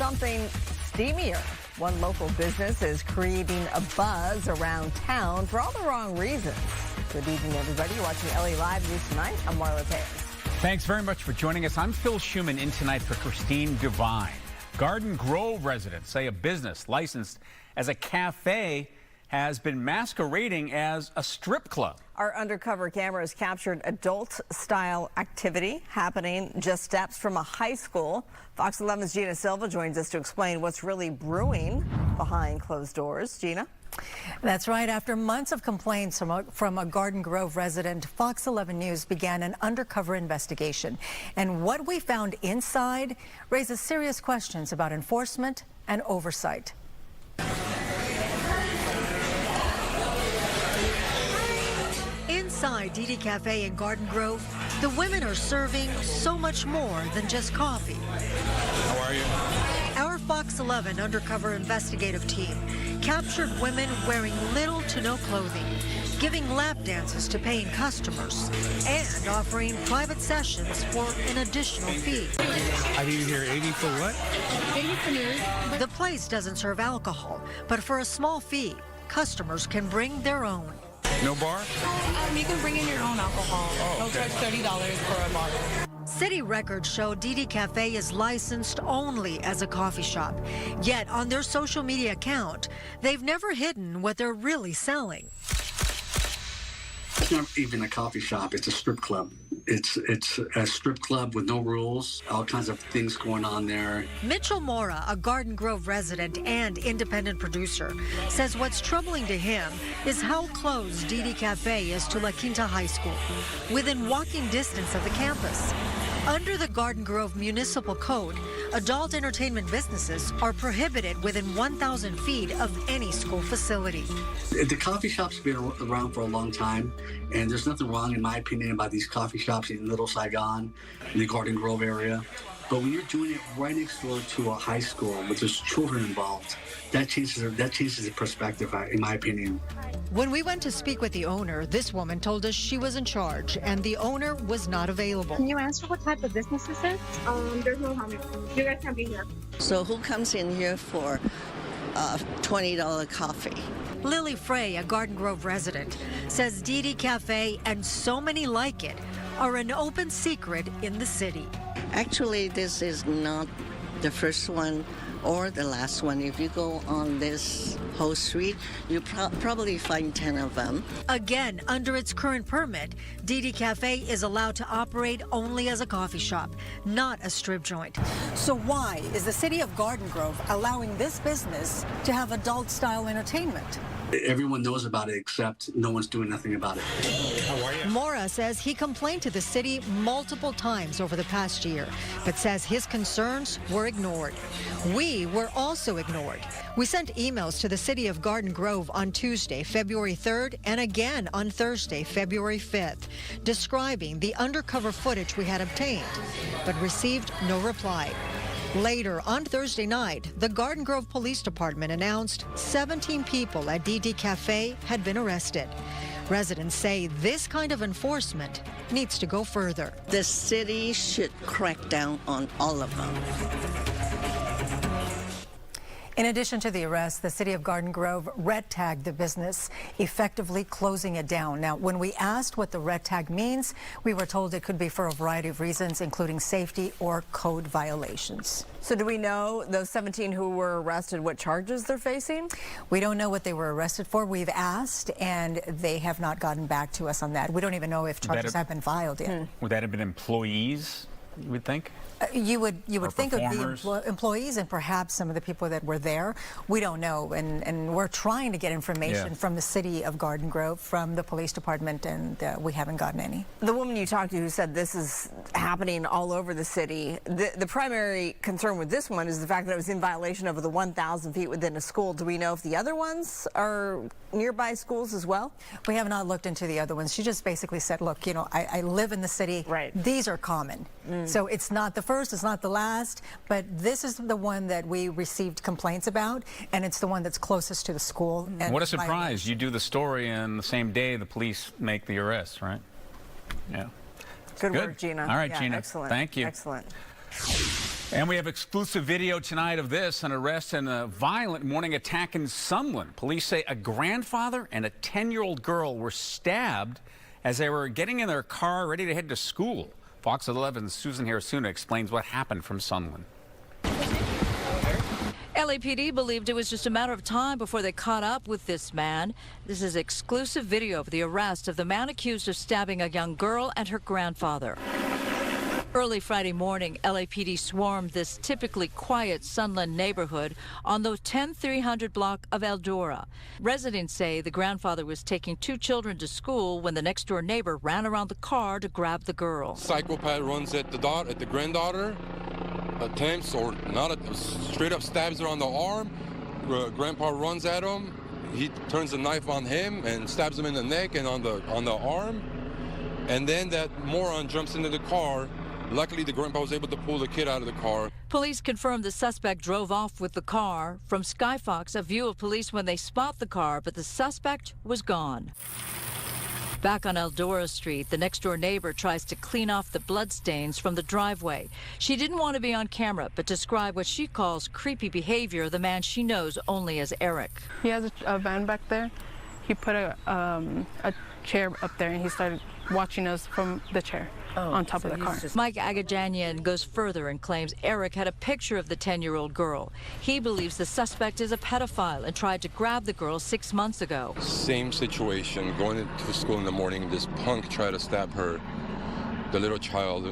something steamier. One local business is creating a buzz around town for all the wrong reasons. Good evening, everybody. You're watching LA Live News Tonight. I'm Marla Tejas. Thanks very much for joining us. I'm Phil Schuman in tonight for Christine Devine. Garden Grove residents say a business licensed as a cafe has been masquerading as a strip club. Our undercover cameras captured adult-style activity happening just steps from a high school. Fox 11's Gina Silva joins us to explain what's really brewing behind closed doors. Gina? That's right. After months of complaints from a Garden Grove resident, Fox 11 News began an undercover investigation. And what we found inside raises serious questions about enforcement and oversight. Inside DD Cafe in Garden Grove, the women are serving so much more than just coffee. How are you? Our Fox 11 undercover investigative team captured women wearing little to no clothing, giving lap dances to paying customers, and offering private sessions for an additional fee. I need to hear 80 for what? 80 for news. The place doesn't serve alcohol, but for a small fee, customers can bring their own. No bar? You can bring in your own alcohol. Oh, okay. They'll charge $30 for a bottle. City records show DD Cafe is licensed only as a coffee shop. Yet on their social media account, they've never hidden what they're really selling. It's not even a coffee shop, it's a strip club. It's a strip club with no rules, all kinds of things going on there. Mitchell Mora, a Garden Grove resident and independent producer, says what's troubling to him is how close DD Cafe is to La Quinta High School, within walking distance of the campus. Under the Garden Grove Municipal Code, adult entertainment businesses are prohibited within 1,000 feet of any school facility. The coffee shops have been around for a long time, and there's nothing wrong, in my opinion, about these coffee shops in Little Saigon, in the Garden Grove area. But when you're doing it right next door to a high school with there's children involved, that changes the perspective, in my opinion. When we went to speak with the owner, this woman told us she was in charge and the owner was not available. Can you answer what type of business this is? There's no harm. You guys can be here. So who comes in here for $20 coffee? Lily Frey, a Garden Grove resident, says DD Cafe and so many like it are an open secret in the city. Actually, this is not the first one or the last one. If you go on this whole street, you probably find 10 of them. Again, under its current permit, DD Cafe is allowed to operate only as a coffee shop, not a strip joint. So why is the city of Garden Grove allowing this business to have adult-style entertainment? Everyone knows about it, except no one's doing nothing about it. How are you? Mora says he complained to the city multiple times over the past year, but says his concerns were ignored. We were also ignored. We sent emails to the city of Garden Grove on Tuesday, February 3rd, and again on Thursday, February 5th, describing the undercover footage we had obtained, but received no reply. Later, on Thursday night, the Garden Grove Police Department announced 17 people at DD Cafe had been arrested. Residents say this kind of enforcement needs to go further. The city should crack down on all of them. In addition to the arrest, the city of Garden Grove red tagged the business, effectively closing it down. Now, when we asked what the red tag means, we were told it could be for a variety of reasons, including safety or code violations. So do we know those 17 who were arrested, what charges they're facing? We don't know what they were arrested for. We've asked, and they have not gotten back to us on that. We don't even know if charges have been filed yet. Would that have been employees, you would think? You would think of performers? the employees and perhaps some of the people that were there. We don't know, and we're trying to get information from the city of Garden Grove, from the police department, and we haven't gotten any. The woman you talked to who said this is happening all over the city, the primary concern with this one is the fact that it was in violation of the 1,000 feet within a school. Do we know if the other ones are nearby schools as well? We have not looked into the other ones. She just basically said, look, you know, I live in the city. Right. These are common. So it's not the first, it's not the last, but this is the one that we received complaints about, and it's the one that's closest to the school. And what a surprise. You do the story, and the same day the police make the arrest, right? Yeah. Good work, Gina. All right, yeah, Gina. Excellent. Thank you. Excellent. And we have exclusive video tonight of this, an arrest in a violent morning attack in Sunland. Police say a grandfather and a 10-year-old girl were stabbed as they were getting in their car ready to head to school. Fox 11's Susan Hirasuna explains what happened from Sunland. LAPD believed it was just a matter of time before they caught up with this man. This is exclusive video of the arrest of the man accused of stabbing a young girl and her grandfather. Early Friday morning, LAPD swarmed this typically quiet Sunland neighborhood on the 10300 block of Eldora. Residents say the grandfather was taking two children to school when the next-door neighbor ran around the car to grab the girl. Psychopath runs at the granddaughter, attempts or not, straight up stabs her on the arm. Grandpa runs at him. He turns the knife on him and stabs him in the neck and on the arm. And then that moron jumps into the car. Luckily, the grandpa was able to pull the kid out of the car. Police confirmed the suspect drove off with the car. From Skyfox, a view of police when they spot the car, but the suspect was gone. Back on Eldora Street, the next-door neighbor tries to clean off the bloodstains from the driveway. She didn't want to be on camera, but describe what she calls creepy behavior of the man she knows only as Eric. He has a van back there. He put a chair up there and he started watching us from the chair on top of the car. Mike Agajanian goes further and claims Eric had a picture of the 10-year-old girl. He believes the suspect is a pedophile and tried to grab the girl 6 months ago. Same situation, going to school in the morning, this punk tried to stab her, the little child,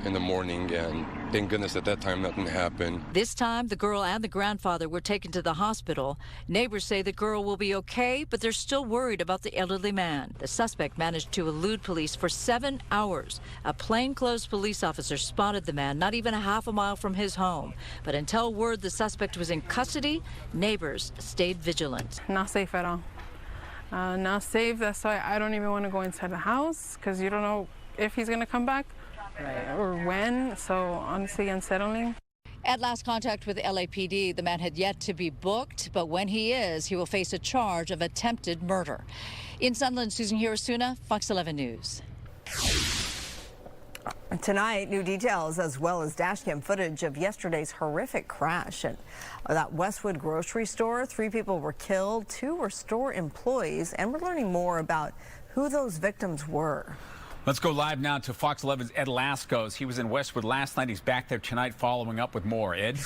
in the morning, and thank goodness at that time nothing happened. This time, the girl and the grandfather were taken to the hospital. Neighbors say the girl will be okay, but they're still worried about the elderly man. The suspect managed to elude police for 7 hours. A plainclothes police officer spotted the man not even a half a mile from his home. But until word the suspect was in custody, neighbors stayed vigilant. Not safe at all. Not safe. That's why I don't even want to go inside the house because you don't know if he's going to come back. Or when, so honestly unsettling. At last contact with LAPD, the man had yet to be booked, but when he is, he will face a charge of attempted murder. In Sunland, Susan Hirasuna, Fox 11 News. Tonight, new details as well as dashcam footage of yesterday's horrific crash at that Westwood grocery store. 3 people were killed, 2 were store employees, and we're learning more about who those victims were. Let's go live now to Fox 11's Ed Lascos. He was in Westwood last night. He's back there tonight following up with more. Ed?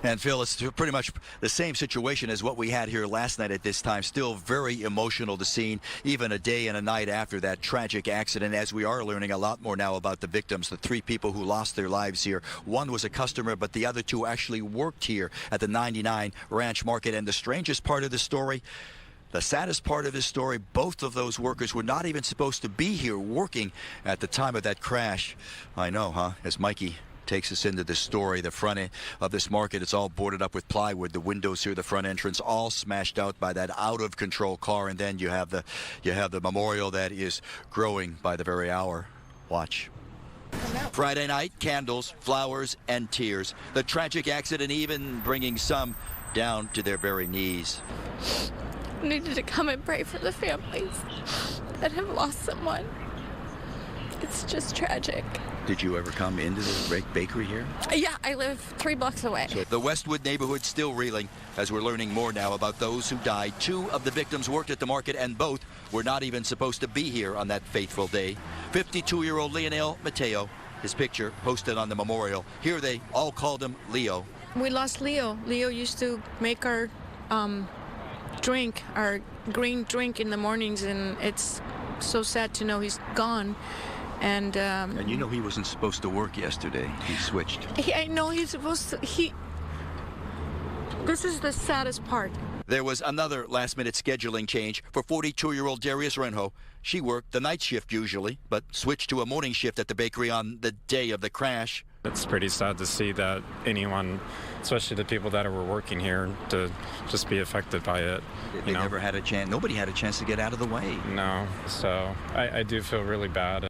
And Phil, it's pretty much the same situation as what we had here last night at this time. Still very emotional, the scene, even a day and a night after that tragic accident, as we are learning a lot more now about the victims, the 3 people who lost their lives here. One was a customer, but the other 2 actually worked here at the 99 Ranch Market. And the strangest part of the story, the saddest part of this story, both of those workers were not even supposed to be here working at the time of that crash. I know, huh? As Mikey takes us into this story, the front end of this market, it's all boarded up with plywood. The windows here, the front entrance, all smashed out by that out-of-control car. And then you have the memorial that is growing by the very hour. Watch. Friday night, candles, flowers, and tears. The tragic accident even bringing some down to their very knees. Needed to come and pray for the families that have lost someone. It's just tragic. Did you ever come into the bakery here? Yeah, I live 3 blocks away. So the Westwood neighborhood still reeling as we're learning more now about those who died. 2 of the victims worked at the market and both were not even supposed to be here on that fateful day. 52-year-old Leonel Mateo, his picture posted on the memorial. Here they all called him Leo. We lost Leo. Leo used to make our drink, our green drink in the mornings, and it's so sad to know he's gone. And you know he wasn't supposed to work yesterday. He switched. I know he's supposed to. This is the saddest part. There was another last-minute scheduling change for 42-year-old Darius Renho. She worked the night shift usually, but switched to a morning shift at the bakery on the day of the crash. It's pretty sad to see that anyone, especially the people that were working here, to just be affected by it. They never had a chance. Nobody had a chance to get out of the way. No, so I do feel really bad.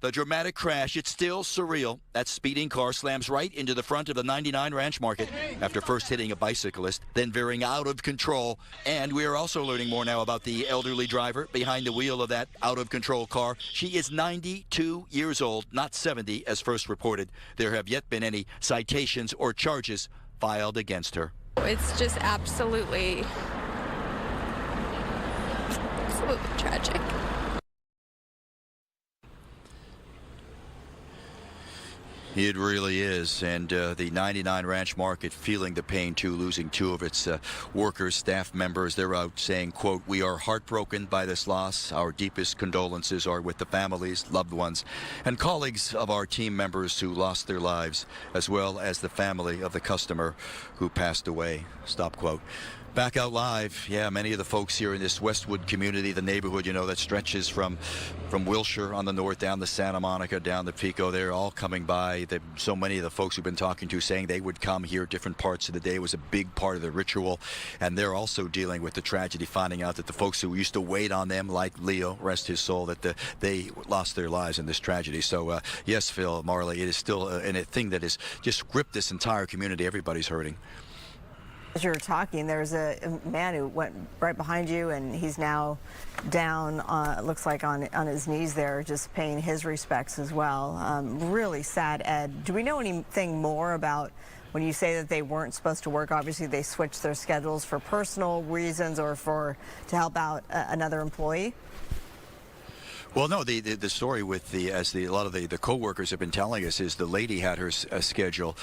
The dramatic crash, it's still surreal. That speeding car slams right into the front of the 99 Ranch Market after first hitting a bicyclist, then veering out of control. And we are also learning more now about the elderly driver behind the wheel of that out-of-control car. She is 92 years old, not 70 as first reported. There have yet been any citations or charges filed against her. It's just absolutely tragic. It really is, and the 99 Ranch Market feeling the pain too, losing two of its workers, staff members. They're out saying, quote, "We are heartbroken by this loss. Our deepest condolences are with the families, loved ones, and colleagues of our team members who lost their lives, as well as the family of the customer who passed away." Stop quote. Back out live, yeah, many of the folks here in this Westwood community, the neighborhood, you know, that stretches from Wilshire on the north down to Santa Monica, down to Pico, they're all coming by. So many of the folks we've been talking to saying they would come here different parts of the day. It was a big part of the ritual, and they're also dealing with the tragedy, finding out that the folks who used to wait on them, like Leo, rest his soul, that they lost their lives in this tragedy. So, yes, Phil, Marley, it is still a thing that has just gripped this entire community. Everybody's hurting. As you were talking, there's a man who went right behind you, and he's now down, it looks like on his knees there, just paying his respects as well. Really sad, Ed. Do we know anything more about when you say that they weren't supposed to work? Obviously, they switched their schedules for personal reasons or to help out another employee? Well, no, the story with a lot of the co-workers have been telling us is the lady had her schedule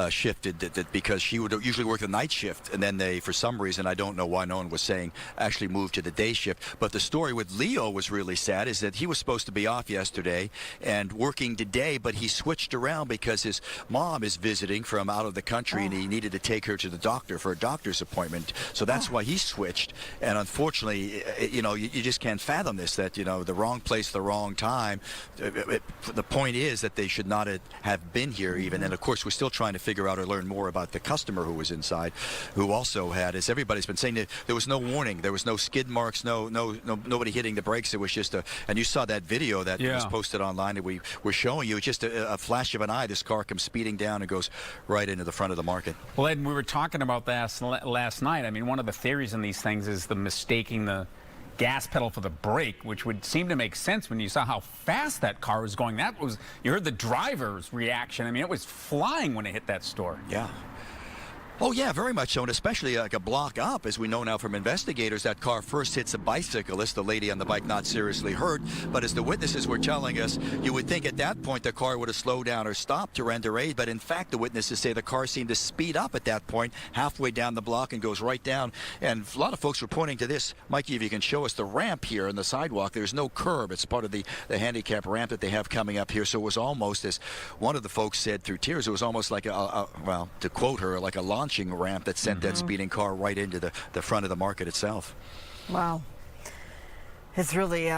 shifted that because she would usually work the night shift, and then they, for some reason, I don't know why no one was saying, actually moved to the day shift. But the story with Leo was really sad, is that he was supposed to be off yesterday and working today, but he switched around because his mom is visiting from out of the country, and he needed to take her to the doctor for a doctor's appointment. So that's why he switched. And unfortunately, you know, you just can't fathom this, that, you know, the wrong place, the wrong time. The point is that they should not have been here even. And of course, we're still trying to figure out or learn more about the customer who was inside, who also had, as everybody's been saying, there was no warning, there was no skid marks, nobody hitting the brakes. It was just and you saw that video that was posted online that we were showing you. It's just a flash of an eye. This car comes speeding down and goes right into the front of the market. Well, Ed, we were talking about that last night. I mean, one of the theories in these things is the mistaking the gas pedal for the brake, which would seem to make sense when you saw how fast that car was going. You heard the driver's reaction. I mean, it was flying when it hit that store. Yeah. Oh, yeah, very much so, and especially like a block up, as we know now from investigators. That car first hits a bicyclist, the lady on the bike not seriously hurt, but as the witnesses were telling us, you would think at that point the car would have slowed down or stopped to render aid, but in fact the witnesses say the car seemed to speed up at that point, halfway down the block and goes right down. And a lot of folks were pointing to this. Mikey, if you can show us the ramp here on the sidewalk, there's no curb. It's part of the handicap ramp that they have coming up here, so it was almost, as one of the folks said through tears, it was almost like well, to quote her, like a launching ramp that sent that speeding car right into the front of the market itself. Wow. It's really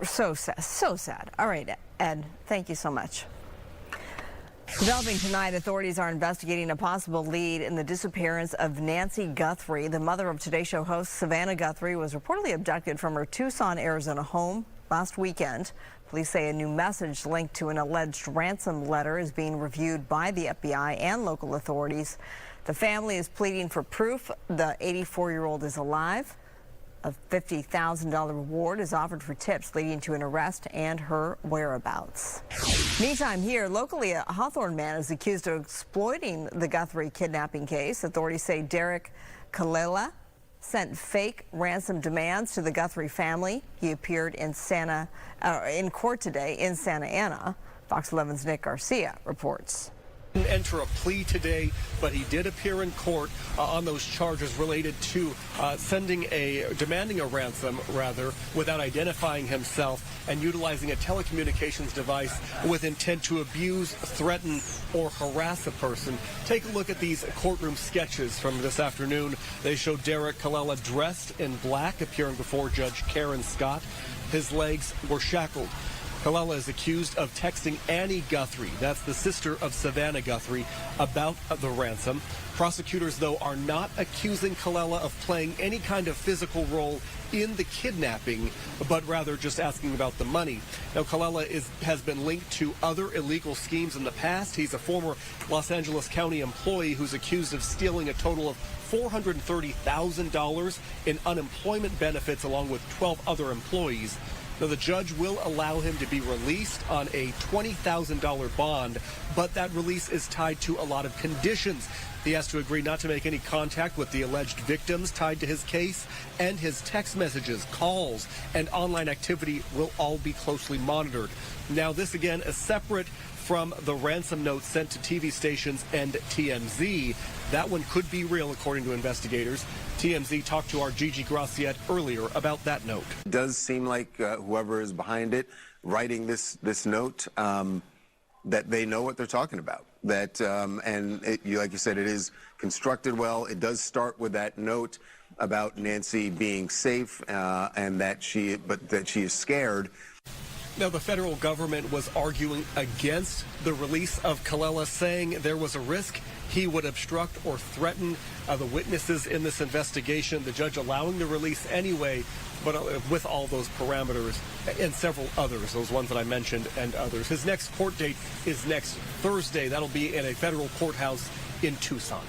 so sad. All right, Ed, thank you so much. Developing tonight, authorities are investigating a possible lead in the disappearance of Nancy Guthrie. The mother of Today Show host Savannah Guthrie was reportedly abducted from her Tucson, Arizona home last weekend. Police say a new message linked to an alleged ransom letter is being reviewed by the FBI and local authorities. The family is pleading for proof the 84-year-old is alive. A $50,000 reward is offered for tips leading to an arrest and her whereabouts. Meantime, here locally, a Hawthorne man is accused of exploiting the Guthrie kidnapping case. Authorities say Derek Kalela sent fake ransom demands to the Guthrie family. He appeared in court today in Santa Ana. Fox 11's Nick Garcia reports. Didn't enter a plea today, but he did appear in court on those charges related to demanding a ransom, without identifying himself and utilizing a telecommunications device with intent to abuse, threaten, or harass a person. Take a look at these courtroom sketches from this afternoon. They show Derek Kalela dressed in black, appearing before Judge Karen Scott. His legs were shackled. Kalella is accused of texting Annie Guthrie, that's the sister of Savannah Guthrie, about the ransom. Prosecutors, though, are not accusing Kalella of playing any kind of physical role in the kidnapping, but rather just asking about the money. Now, Kalella has been linked to other illegal schemes in the past. He's a former Los Angeles County employee who's accused of stealing a total of $430,000 in unemployment benefits along with 12 other employees. Now, the judge will allow him to be released on a $20,000 bond, but that release is tied to a lot of conditions. He has to agree not to make any contact with the alleged victims tied to his case, and his text messages, calls, and online activity will all be closely monitored. Now, this again is separate from the ransom note sent to TV stations and TMZ. That one could be real, according to investigators. TMZ talked to our Gigi Graciette earlier about that note. It does seem like whoever is behind it, writing this note, that they know what they're talking about. That like you said, it is constructed well. It does start with that note about Nancy being safe and that she is scared. Now, the federal government was arguing against the release of Kalella, saying there was a risk he would obstruct or threaten the witnesses in this investigation. The judge allowing the release anyway, but with all those parameters and several others, those ones that I mentioned and others. His next court date is next Thursday. That'll be in a federal courthouse in Tucson.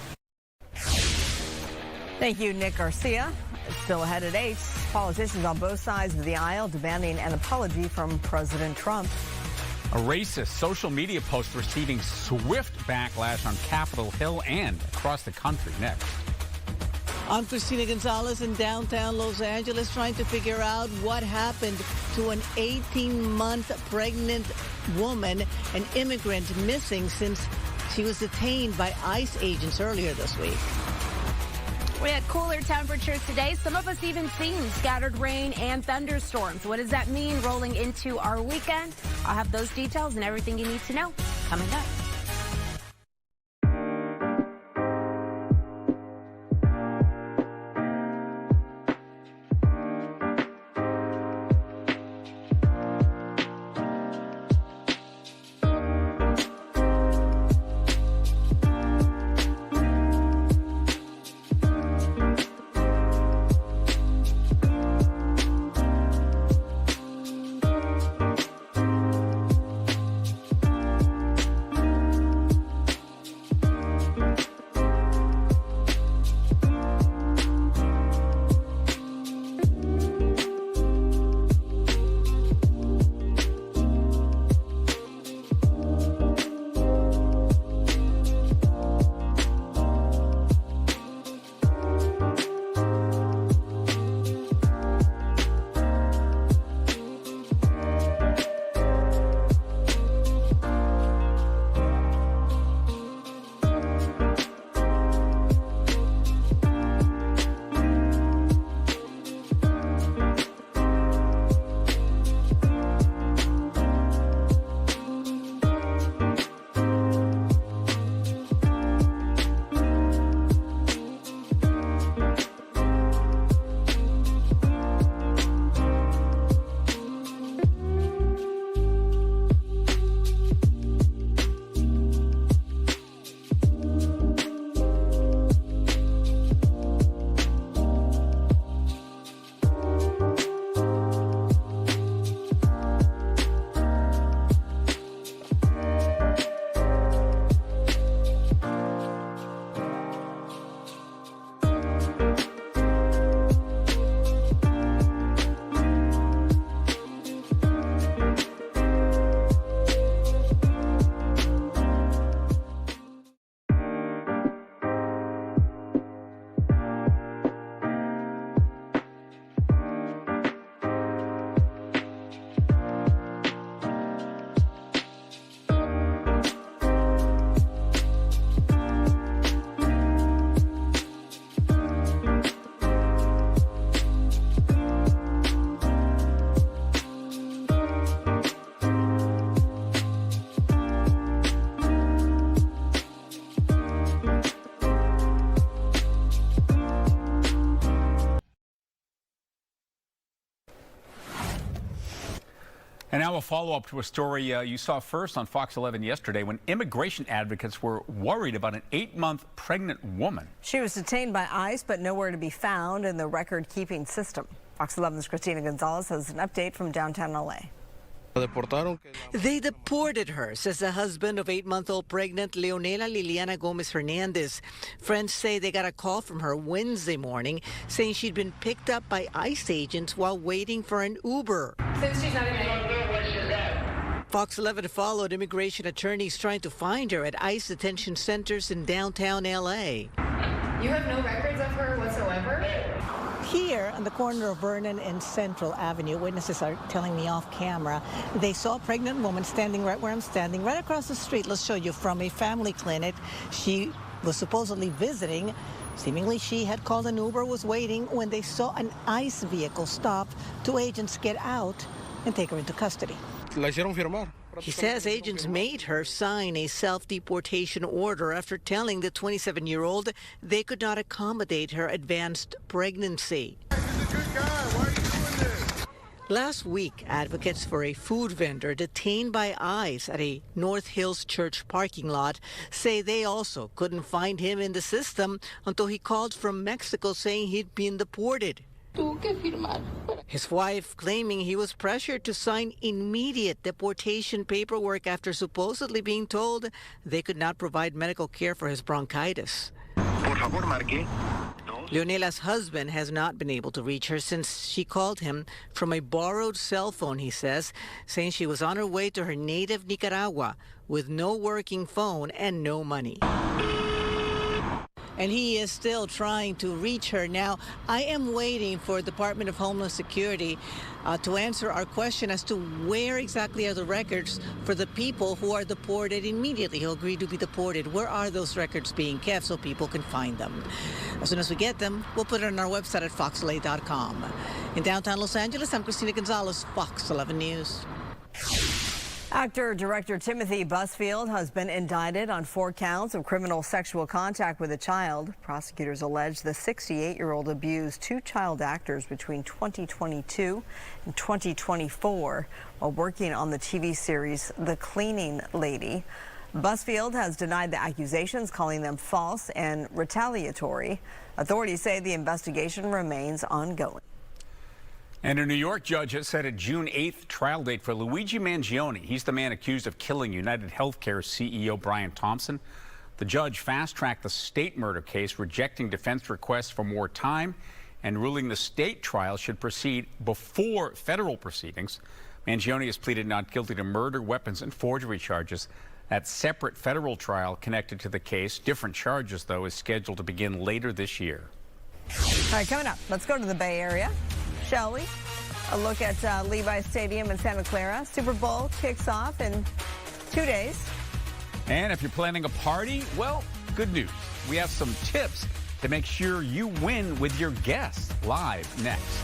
Thank you, Nick Garcia. Still ahead at 8, politicians on both sides of the aisle demanding an apology from President Trump. A racist social media post receiving swift backlash on Capitol Hill and across the country. Next. I'm Christina Gonzalez in downtown Los Angeles, trying to figure out what happened to an 18-month pregnant woman, an immigrant missing since she was detained by ICE agents earlier this week. We had cooler temperatures today. Some of us even seen scattered rain and thunderstorms. What does that mean rolling into our weekend? I'll have those details and everything you need to know coming up. And now a follow-up to a story you saw first on Fox 11 yesterday when immigration advocates were worried about an 8-month pregnant woman. She was detained by ICE, but nowhere to be found in the record-keeping system. Fox 11's Christina Gonzalez has an update from downtown L.A. They deported her, says the husband of 8-month-old pregnant Leonela Liliana Gomez Hernandez. Friends say they got a call from her Wednesday morning saying she'd been picked up by ICE agents while waiting for an Uber. Since she's not Fox 11 followed immigration attorneys trying to find her at ICE detention centers in downtown L.A. You have no records of her whatsoever? Here on the corner of Vernon and Central Avenue, witnesses are telling me off camera, they saw a pregnant woman standing right where I'm standing, right across the street. Let's show you, from a family clinic. She was supposedly visiting. Seemingly she had called an Uber, was waiting when they saw an ICE vehicle stop. Two agents get out and take her into custody. He says agents made her sign a self-deportation order after telling the 27-year-old they could not accommodate her advanced pregnancy. Last week, advocates for a food vendor detained by ICE at a North Hills Church parking lot say they also couldn't find him in the system until he called from Mexico saying he'd been deported. His wife claiming he was pressured to sign immediate deportation paperwork after supposedly being told they could not provide medical care for his bronchitis. Leonela's husband has not been able to reach her since she called him from a borrowed cell phone, he says, saying she was on her way to her native Nicaragua with no working phone and no money. And he is still trying to reach her. Now, I am waiting for Department of Homeland Security to answer our question as to where exactly are the records for the people who are deported immediately, who agreed to be deported. Where are those records being kept so people can find them? As soon as we get them, we'll put it on our website at foxla.com. In downtown Los Angeles, I'm Christina Gonzalez, Fox 11 News. Actor-director Timothy Busfield has been indicted on 4 counts of criminal sexual contact with a child. Prosecutors allege the 68-year-old abused 2 child actors between 2022 and 2024 while working on the TV series The Cleaning Lady. Busfield has denied the accusations, calling them false and retaliatory. Authorities say the investigation remains ongoing. And a New York judge has set a June 8th trial date for Luigi Mangione. He's the man accused of killing United Healthcare CEO Brian Thompson. The judge fast-tracked the state murder case, rejecting defense requests for more time and ruling the state trial should proceed before federal proceedings. Mangione has pleaded not guilty to murder, weapons, and forgery charges. That separate federal trial connected to the case, different charges, though, is scheduled to begin later this year. All right, coming up, let's go to the Bay Area. Shall we? A look at Levi's Stadium in Santa Clara. Super Bowl kicks off in 2 days. And if you're planning a party, well, good news. We have some tips to make sure you win with your guests. Live next.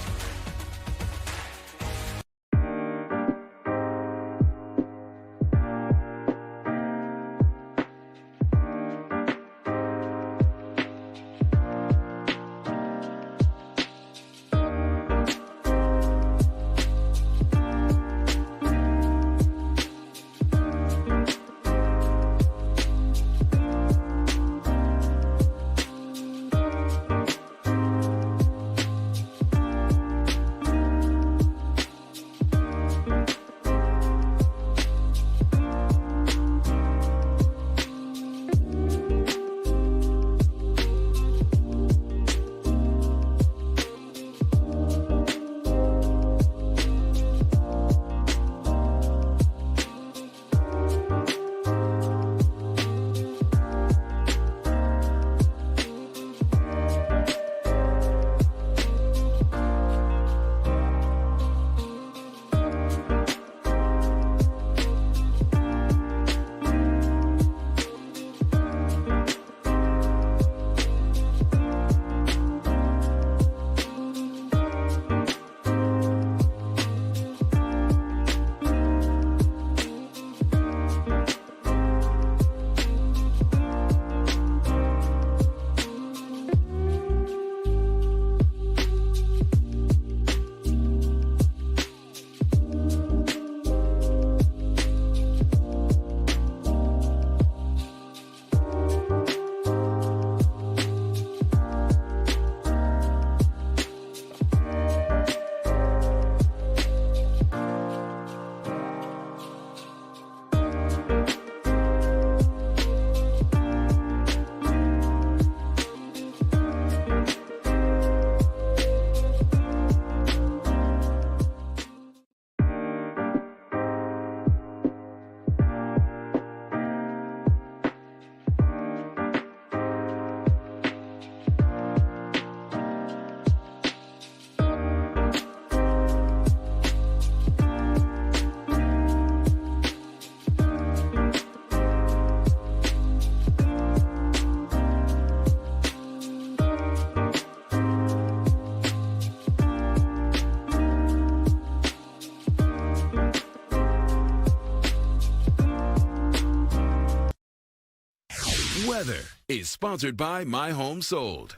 Weather is sponsored by My Home Sold.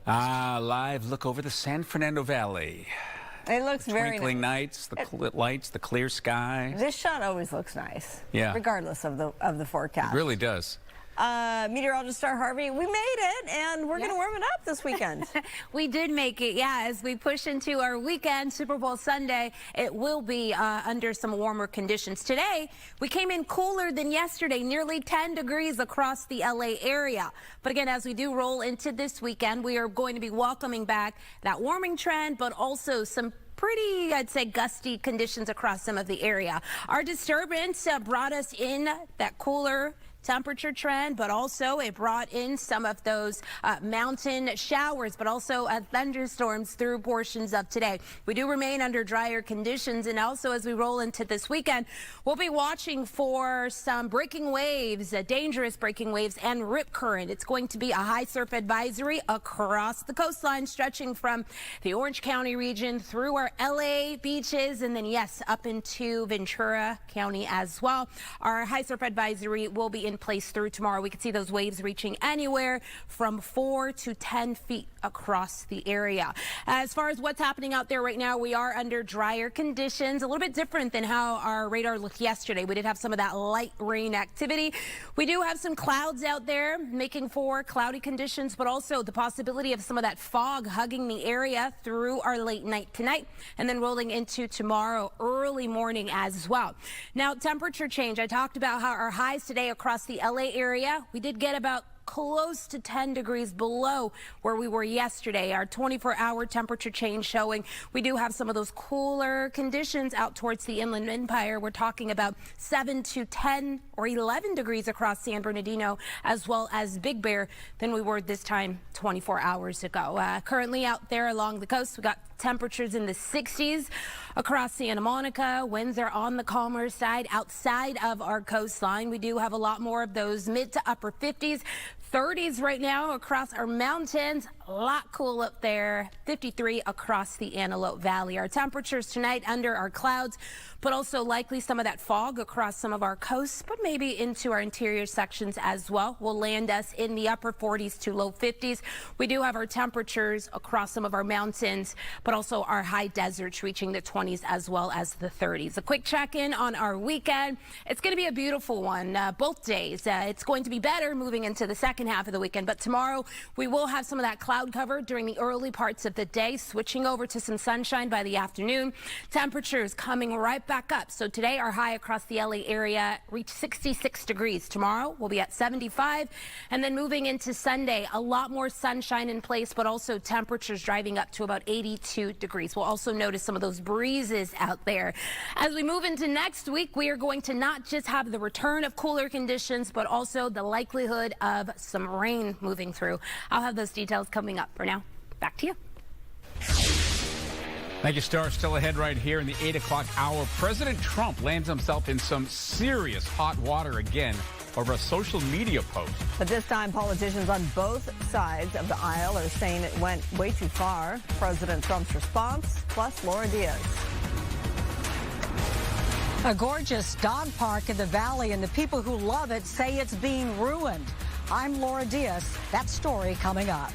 Live look over the San Fernando Valley. It looks very Twinkling nice. nights, the lights, the clear sky. This shot always looks nice. Yeah. Regardless of the forecast. It really does. Meteorologist Star Harvey, we made it, and we're going to warm it up this weekend. We did make it, yeah. As we push into our weekend, Super Bowl Sunday, it will be under some warmer conditions. Today, we came in cooler than yesterday, nearly 10 degrees across the LA area. But again, as we do roll into this weekend, we are going to be welcoming back that warming trend, but also some pretty, I'd say, gusty conditions across some of the area. Our disturbance brought us in that cooler temperature trend, but also it brought in some of those mountain showers, but also thunderstorms through portions of today. We do remain under drier conditions, and also as we roll into this weekend, we'll be watching for some breaking waves, dangerous breaking waves, and rip current. It's going to be a high surf advisory across the coastline, stretching from the Orange County region through our LA beaches, and then yes, up into Ventura County as well. Our high surf advisory will be in place through tomorrow. We could see those waves reaching anywhere from 4 to 10 feet across the area. As far as what's happening out there right now, we are under drier conditions, a little bit different than how our radar looked yesterday. We did have some of that light rain activity. We do have some clouds out there making for cloudy conditions, but also the possibility of some of that fog hugging the area through our late night tonight and then rolling into tomorrow early morning as well. Now, temperature change. I talked about how our highs today across the LA area, we did get about close to 10 degrees below where we were yesterday. Our 24-hour temperature change showing we do have some of those cooler conditions out towards the Inland Empire. We're talking about 7 to 10 or 11 degrees across San Bernardino as well as Big Bear than we were this time 24 hours ago. Currently out there along the coast, we got temperatures in the 60s across Santa Monica. Winds are on the calmer side. Outside of our coastline, we do have a lot more of those mid to upper 50s. 30s right now across our mountains. A lot cool up there. 53 across the Antelope Valley. Our temperatures tonight under our clouds, but also likely some of that fog across some of our coasts, but maybe into our interior sections as well. Will land us in the upper 40s to low 50s. We do have our temperatures across some of our mountains, but also our high deserts reaching the 20s as well as the 30s. A quick check-in on our weekend. It's going to be a beautiful one both days. It's going to be better moving into the second half of the weekend, but tomorrow we will have some of that cloud cover during the early parts of the day, switching over to some sunshine by the afternoon. Temperatures coming right back up. So today our high across the LA area reached 66 degrees. Tomorrow we'll be at 75, and then moving into Sunday, a lot more sunshine in place, but also temperatures driving up to about 82 degrees. We'll also notice some of those breezes out there. As we move into next week, we are going to not just have the return of cooler conditions, but also the likelihood of some rain moving through. I'll have those details coming up. For now, back to you. Thank you, Star. Still ahead right here in the 8 o'clock hour. President Trump lands himself in some serious hot water again over a social media post. But this time, politicians on both sides of the aisle are saying it went way too far. President Trump's response, plus Laura Diaz. A gorgeous dog park in the valley, and the people who love it say it's being ruined. I'm Laura Diaz. That story coming up.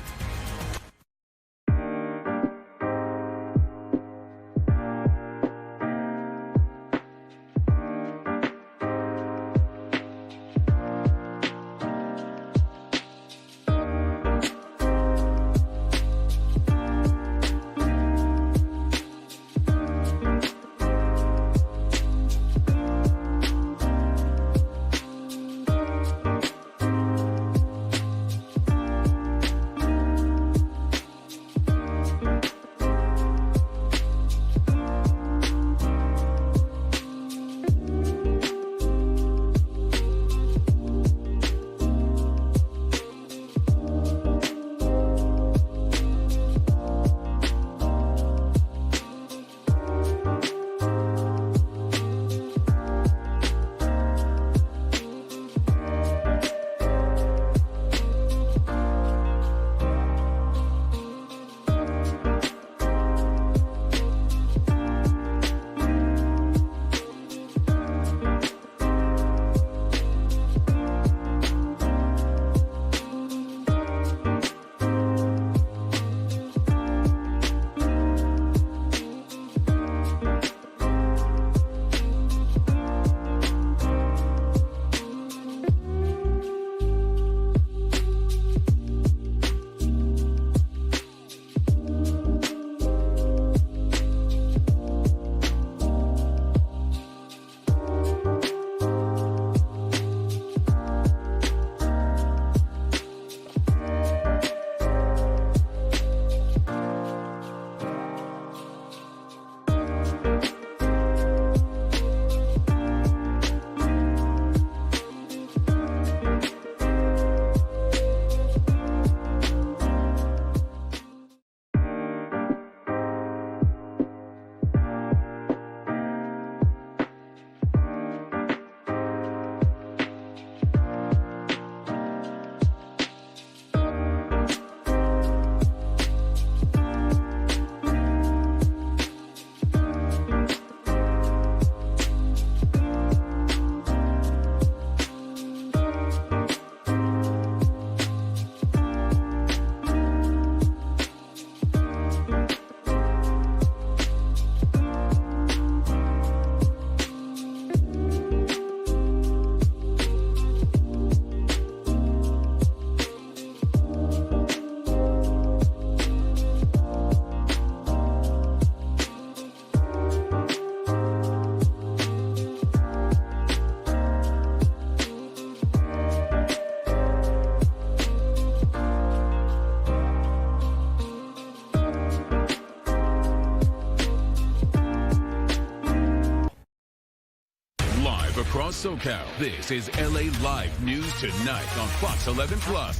Live across SoCal, this is LA Live News Tonight on Fox 11 Plus.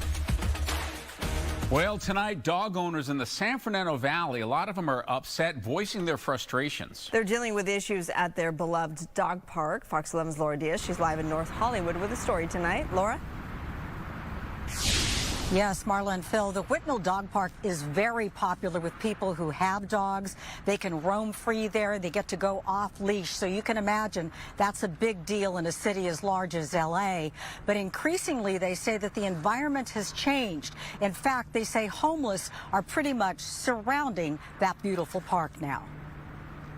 Well, tonight, dog owners in the San Fernando Valley, a lot of them are upset, voicing their frustrations. They're dealing with issues at their beloved dog park. Fox 11's Laura Diaz, she's live in North Hollywood with a story tonight. Laura? Yes, Marla and Phil, the Whitnall Dog Park is very popular with people who have dogs. They can roam free there. They get to go off leash. So you can imagine that's a big deal in a city as large as LA. But increasingly, they say that the environment has changed. In fact, they say homeless are pretty much surrounding that beautiful park now.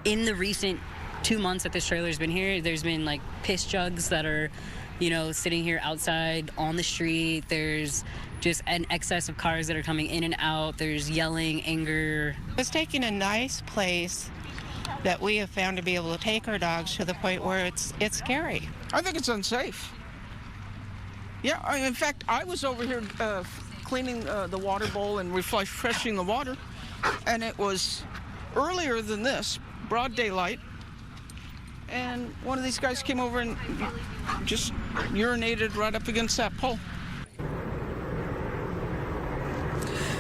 In the recent 2 months that this trailer's been here, there's been like piss jugs that are, you know, sitting here outside on the street. There's just an excess of cars that are coming in and out. There's yelling, anger. It's taking a nice place that we have found to be able to take our dogs to the point where it's scary. I think it's unsafe. Yeah, in fact, I was over here cleaning the water bowl and refreshing the water, and it was earlier than this, broad daylight, and one of these guys came over and just urinated right up against that pole.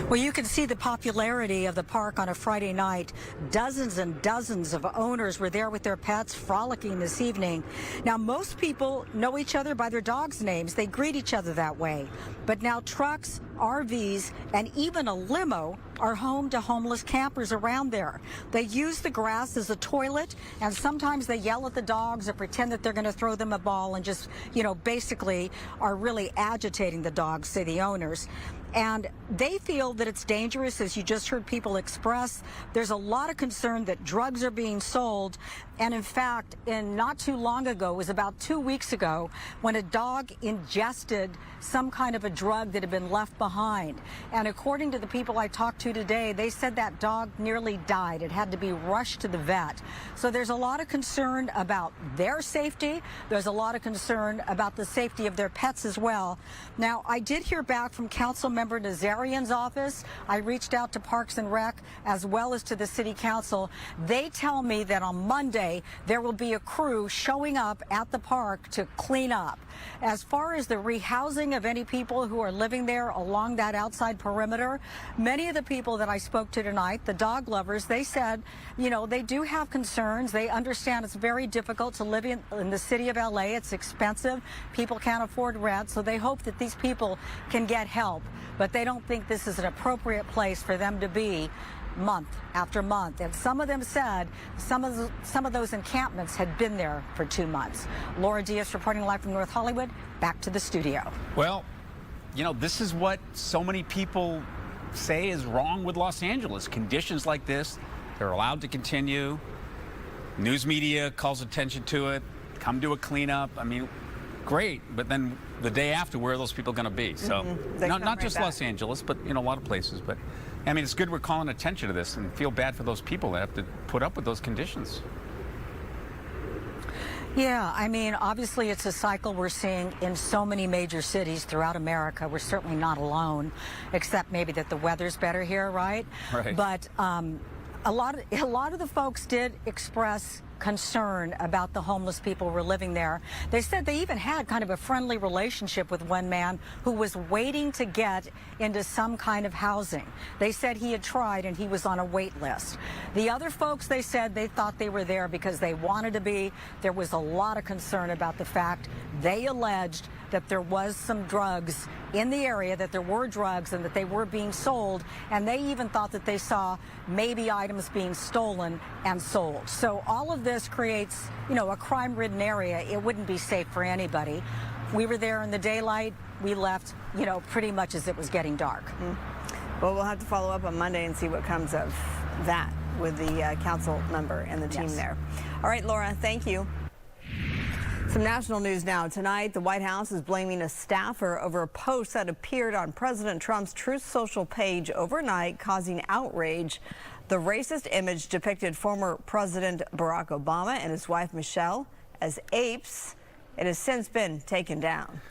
Well, you can see the popularity of the park on a Friday night. Dozens and dozens of owners were there with their pets frolicking this evening. Now, most people know each other by their dogs' names. They greet each other that way. But now trucks, RVs, and even a limo are home to homeless campers around there. They use the grass as a toilet, and sometimes they yell at the dogs or pretend that they're going to throw them a ball and just, you know, basically are really agitating the dogs, say the owners. And they feel that it's dangerous, as you just heard people express. There's a lot of concern that drugs are being sold. And in fact, not too long ago, it was about 2 weeks ago, when a dog ingested some kind of a drug that had been left behind. And according to the people I talked to today, they said that dog nearly died. It had to be rushed to the vet. So there's a lot of concern about their safety. There's a lot of concern about the safety of their pets as well. Now, I did hear back from Councilmember Nazarian's office. I reached out to Parks and Rec as well as to the City Council. They tell me that on Monday, there will be a crew showing up at the park to clean up. As far as the rehousing of any people who are living there along that outside perimeter, many of the people that I spoke to tonight, the dog lovers, they said, you know, they do have concerns. They understand it's very difficult to live in the city of LA. It's expensive. People can't afford rent. So they hope that these people can get help. But they don't think this is an appropriate place for them to be month after month. And some of them said some of those encampments had been there for 2 months. Laura Diaz reporting live from North Hollywood. Back to the studio. Well, you know, this is what so many people say is wrong with Los Angeles. Conditions like this, they're allowed to continue. News media calls attention to it. Come do a cleanup. I mean, great, but then the day after, where are those people going to be? So not just Los Angeles, but, you know, a lot of places. But I mean, it's good we're calling attention to this and feel bad for those people that have to put up with those conditions. Yeah, I mean, obviously it's a cycle we're seeing in so many major cities throughout America. We're certainly not alone, except maybe that the weather's better here, right? Right. But a lot of the folks did express concern about the homeless people who were living there. They said they even had kind of a friendly relationship with one man who was waiting to get into some kind of housing. They said he had tried and he was on a wait list. The other folks, they said they thought they were there because they wanted to be. There was a lot of concern about the fact they alleged that there was some drugs in the area, that there were drugs and that they were being sold, and they even thought that they saw maybe items being stolen and sold. So all of this creates, you know, a crime-ridden area. It wouldn't be safe for anybody. We were there in the daylight. We left, you know, pretty much as it was getting dark. Well, we'll have to follow up on Monday and see what comes of that with the council member and the team there. All right, Laura, thank you. Some national news now. Tonight, the White House is blaming a staffer over a post that appeared on President Trump's Truth Social page overnight, causing outrage. The racist image depicted former President Barack Obama and his wife Michelle as apes. It has since been taken down.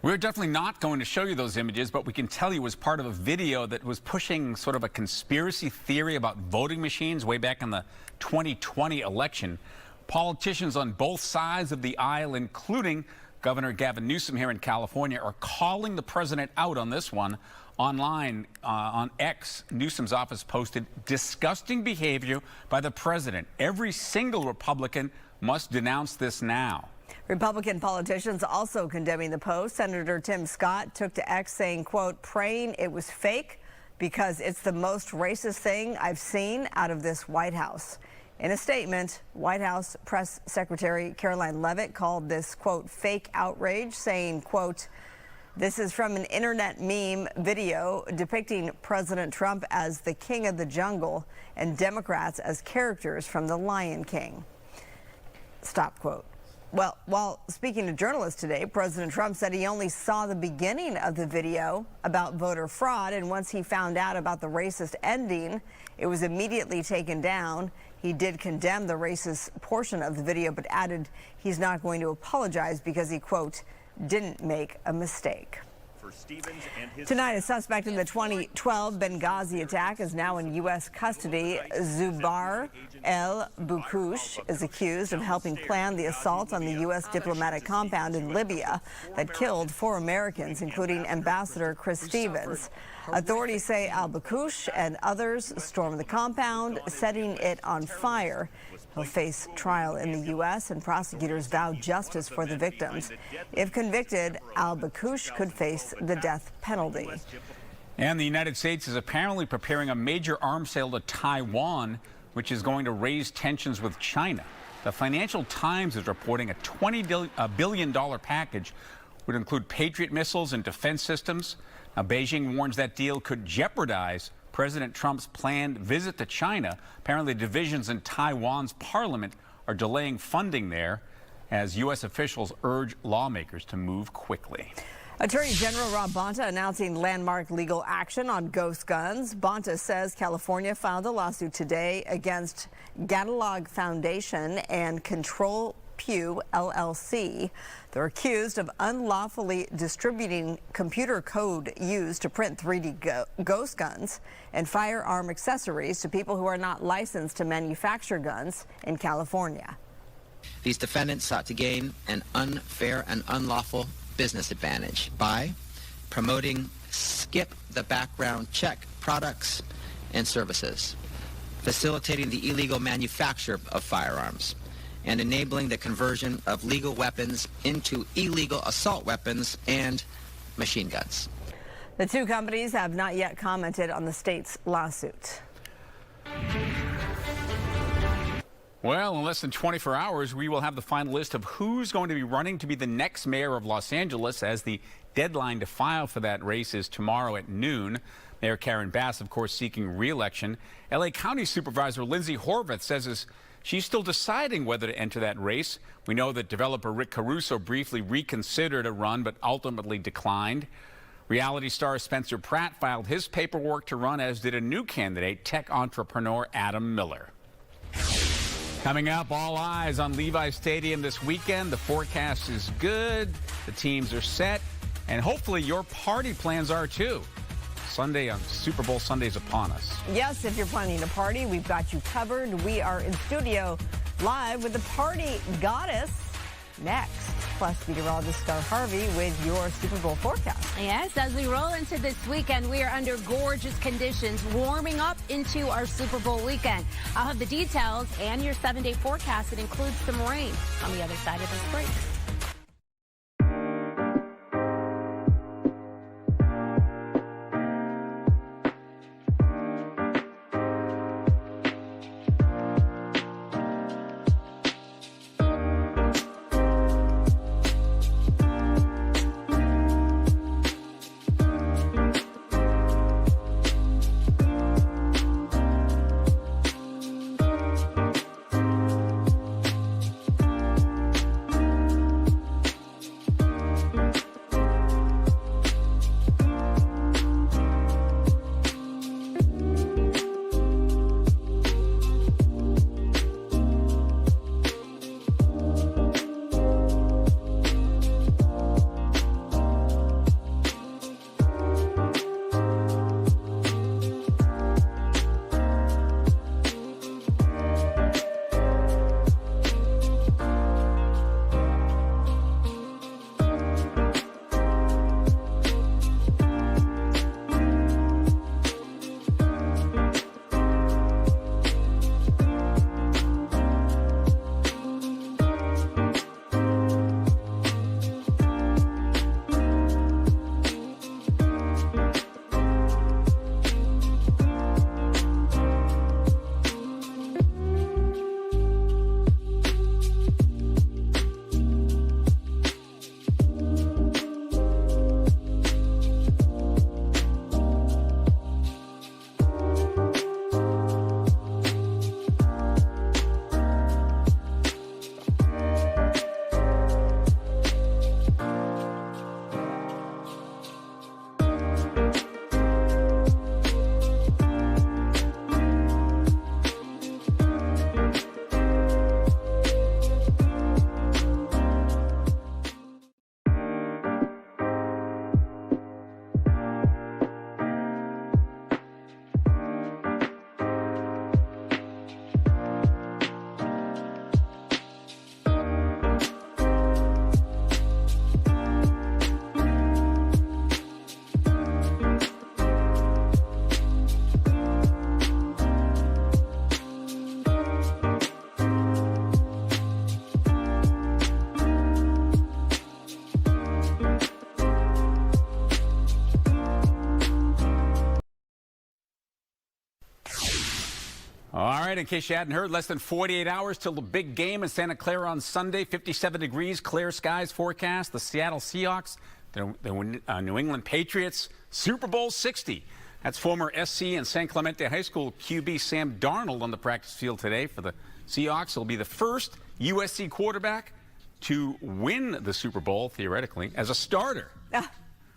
We're definitely not going to show you those images, but we can tell you it was part of a video that was pushing sort of a conspiracy theory about voting machines way back in the 2020 election. Politicians on both sides of the aisle, including Governor Gavin Newsom here in California, are calling the president out on this one. Online on X, Newsom's office posted disgusting behavior by the president. Every single Republican must denounce this now. Republican politicians also condemning the post. Senator Tim Scott took to X saying, quote, praying it was fake because it's the most racist thing I've seen out of this White House. In a statement, White House Press Secretary Caroline Leavitt called this, quote, fake outrage, saying, quote, this is from an internet meme video depicting President Trump as the king of the jungle and Democrats as characters from The Lion King. Stop quote. Well, while speaking to journalists today, President Trump said he only saw the beginning of the video about voter fraud, and once he found out about the racist ending, it was immediately taken down. He did condemn the racist portion of the video, but added he's not going to apologize because he, quote, didn't make a mistake. Tonight, a suspect in the 2012 Benghazi attack is now in U.S. custody. Zubair el-Bukoush is accused of helping plan the assault on the U.S. diplomatic compound in Libya that killed 4 Americans, including Ambassador Chris Stevens. Authorities say al-Bukoush and others stormed the compound, setting it on fire. He'll face trial in the U.S., and prosecutors vow justice for the victims. If convicted, al-Bukoush could face the death penalty. And the United States is apparently preparing a major arms sale to Taiwan, which is going to raise tensions with China. The Financial Times is reporting a $20 billion package would include Patriot missiles and defense systems. Now, Beijing warns that deal could jeopardize President Trump's planned visit to China. Apparently, divisions in Taiwan's parliament are delaying funding there as U.S. officials urge lawmakers to move quickly. Attorney General Rob Bonta announcing landmark legal action on ghost guns. Bonta says California filed a lawsuit today against Catalog Foundation and Control Pew LLC. They're accused of unlawfully distributing computer code used to print 3D ghost guns and firearm accessories to people who are not licensed to manufacture guns in California. These defendants sought to gain an unfair and unlawful business advantage by promoting skip the background check products and services, facilitating the illegal manufacture of firearms, and enabling the conversion of legal weapons into illegal assault weapons and machine guns. The two companies have not yet commented on the state's lawsuit. Well, in less than 24 hours, we will have the final list of who's going to be running to be the next mayor of Los Angeles, as the deadline to file for that race is tomorrow at noon. Mayor Karen Bass, of course, seeking re-election. L.A. County Supervisor Lindsay Horvath says she's still deciding whether to enter that race. We know that developer Rick Caruso briefly reconsidered a run but ultimately declined. Reality star Spencer Pratt filed his paperwork to run, as did a new candidate, tech entrepreneur Adam Miller. Coming up, all eyes on Levi Stadium this weekend. The forecast is good, the teams are set, and hopefully your party plans are too. Sunday on Super Bowl Sunday is upon us. Yes, if you're planning a party, we've got you covered. We are in studio live with the party goddess next. Plus, meteorologist Star Harvey with your Super Bowl forecast. Yes, as we roll into this weekend, we are under gorgeous conditions, warming up into our Super Bowl weekend. I'll have the details and your 7-day forecast. It includes some rain on the other side of this break. right, in case you hadn't heard, less than 48 hours till the big game in Santa Clara on Sunday. 57 degrees, clear skies forecast. The Seattle Seahawks, the New England Patriots, Super Bowl 60. That's former SC and San Clemente High School QB Sam Darnold on the practice field today for the Seahawks. He'll be the first USC quarterback to win the Super Bowl, theoretically, as a starter.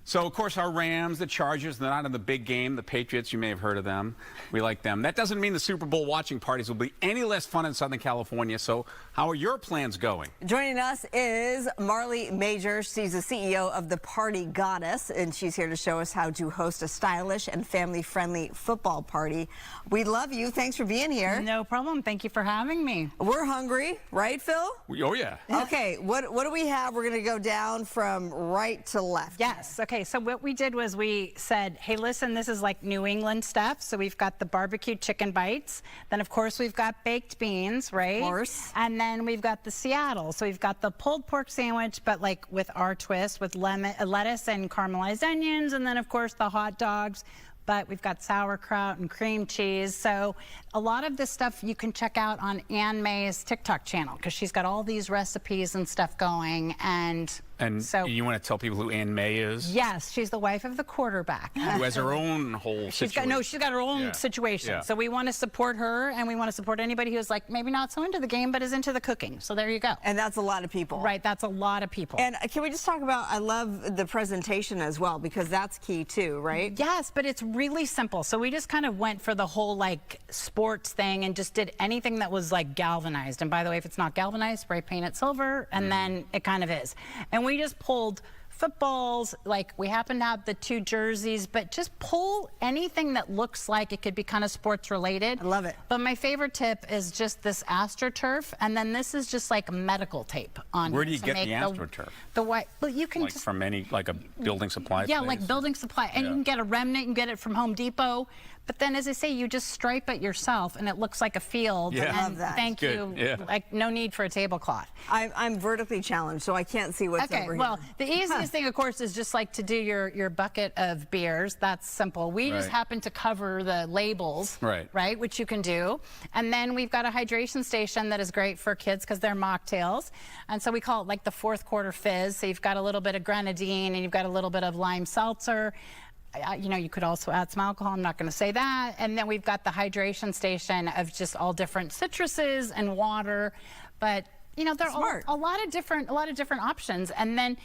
So, of course, our Rams, the Chargers, they're not in the big game. The Patriots, you may have heard of them. We like them. That doesn't mean the Super Bowl watching parties will be any less fun in Southern California. So how are your plans going? Joining us is Marley Major. She's the CEO of the Party Goddess, and she's here to show us how to host a stylish and family-friendly football party. We love you. Thanks for being here. No problem. Thank you for having me. We're hungry, right, Phil? Oh, yeah. Okay, what do we have? We're going to go down from right to left. Yes. Okay, so what we did was we said, hey, listen, this is like New England stuff. So we've got the barbecue chicken bites. Then, of course, we've got baked beans, right? Of course. And then we've got the Seattle. So we've got the pulled pork sandwich, but like with our twist with lettuce and caramelized onions. And then, of course, the hot dogs. But we've got sauerkraut and cream cheese. So a lot of this stuff you can check out on Ann May's TikTok channel because she's got all these recipes and stuff going. And so you want to tell people who Ann May is? Yes, she's the wife of the quarterback. Who has her own whole situation. She's got her own situation. Yeah. So we want to support her, and we want to support anybody who's like maybe not so into the game, but is into the cooking. So there you go. And that's a lot of people. Right, that's a lot of people. And can we just talk about, I love the presentation as well, because that's key too, right? Yes, but it's really simple. So we just kind of went for the whole like sports thing and just did anything that was like galvanized. And by the way, if it's not galvanized, spray paint it silver, and then it kind of is. And we just pulled footballs, like we happen to have the 2 jerseys, but just pull anything that looks like it could be kind of sports related. I love it. But my favorite tip is just this AstroTurf, and then this is just like medical tape on. Where do you get the AstroTurf? The white, well, you can like just from any, like a building supply yeah, place? like building supply, and you can get a remnant, you can get it from Home Depot. But then, as I say, you just stripe it yourself, and it looks like a field. Yeah. And I love that. Thank you. Yeah. Like no need for a tablecloth. I'm vertically challenged, so I can't see what's over Okay, well, here. the easiest thing, of course, is just like to do your bucket of beers. That's simple. We just Right. happen to cover the labels, right, which you can do. And then we've got a hydration station that is great for kids because they're mocktails. And so we call it like the 4th quarter fizz. So you've got a little bit of grenadine, and you've got a little bit of lime seltzer. You know, you could also add some alcohol. I'm not going to say that. And then we've got the hydration station of just all different citruses and water. But you know, there are a lot of different options. And then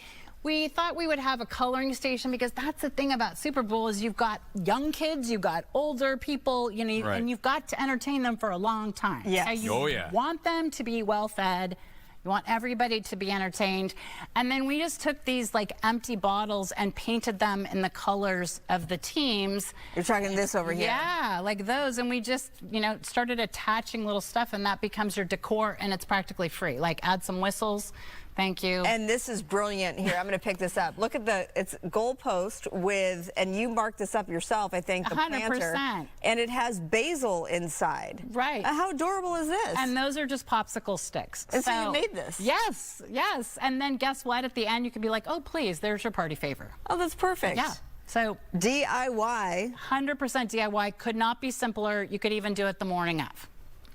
we thought we would have a coloring station because that's the thing about Super Bowl is you've got young kids, you've got older people, you know, and you've got to entertain them for a long time. Yes. So you want them to be well fed. You want everybody to be entertained. And then we just took these like empty bottles and painted them in the colors of the teams. You're talking this over here. Yeah, like those. And we just, you know, started attaching little stuff, and that becomes your decor, and it's practically free. Like add some whistles. Thank you. And this is brilliant here. I'm going to pick this up. Look at it's goalpost with, and you marked this up yourself, I think, the 100%. planter. And it has basil inside. Right. How adorable is this? And those are just popsicle sticks. And so you made this? Yes, yes. And then guess what? At the end, you can be like, oh, please, there's your party favor. Oh, that's perfect. Yeah. So DIY. 100% DIY. Could not be simpler. You could even do it the morning of.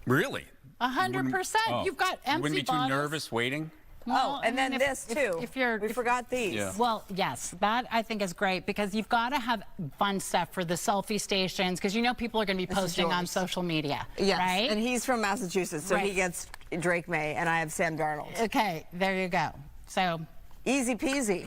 Really? 100%. You've got empty You wouldn't be too bottles. nervous waiting? Well, and then this too. We forgot these. Yeah. Well, yes, that I think is great because you've got to have fun stuff for the selfie stations because you know people are going to be posting on social media. Yes, right? and he's from Massachusetts, so he gets Drake May, and I have Sam Darnold. Okay, there you go. So easy peasy.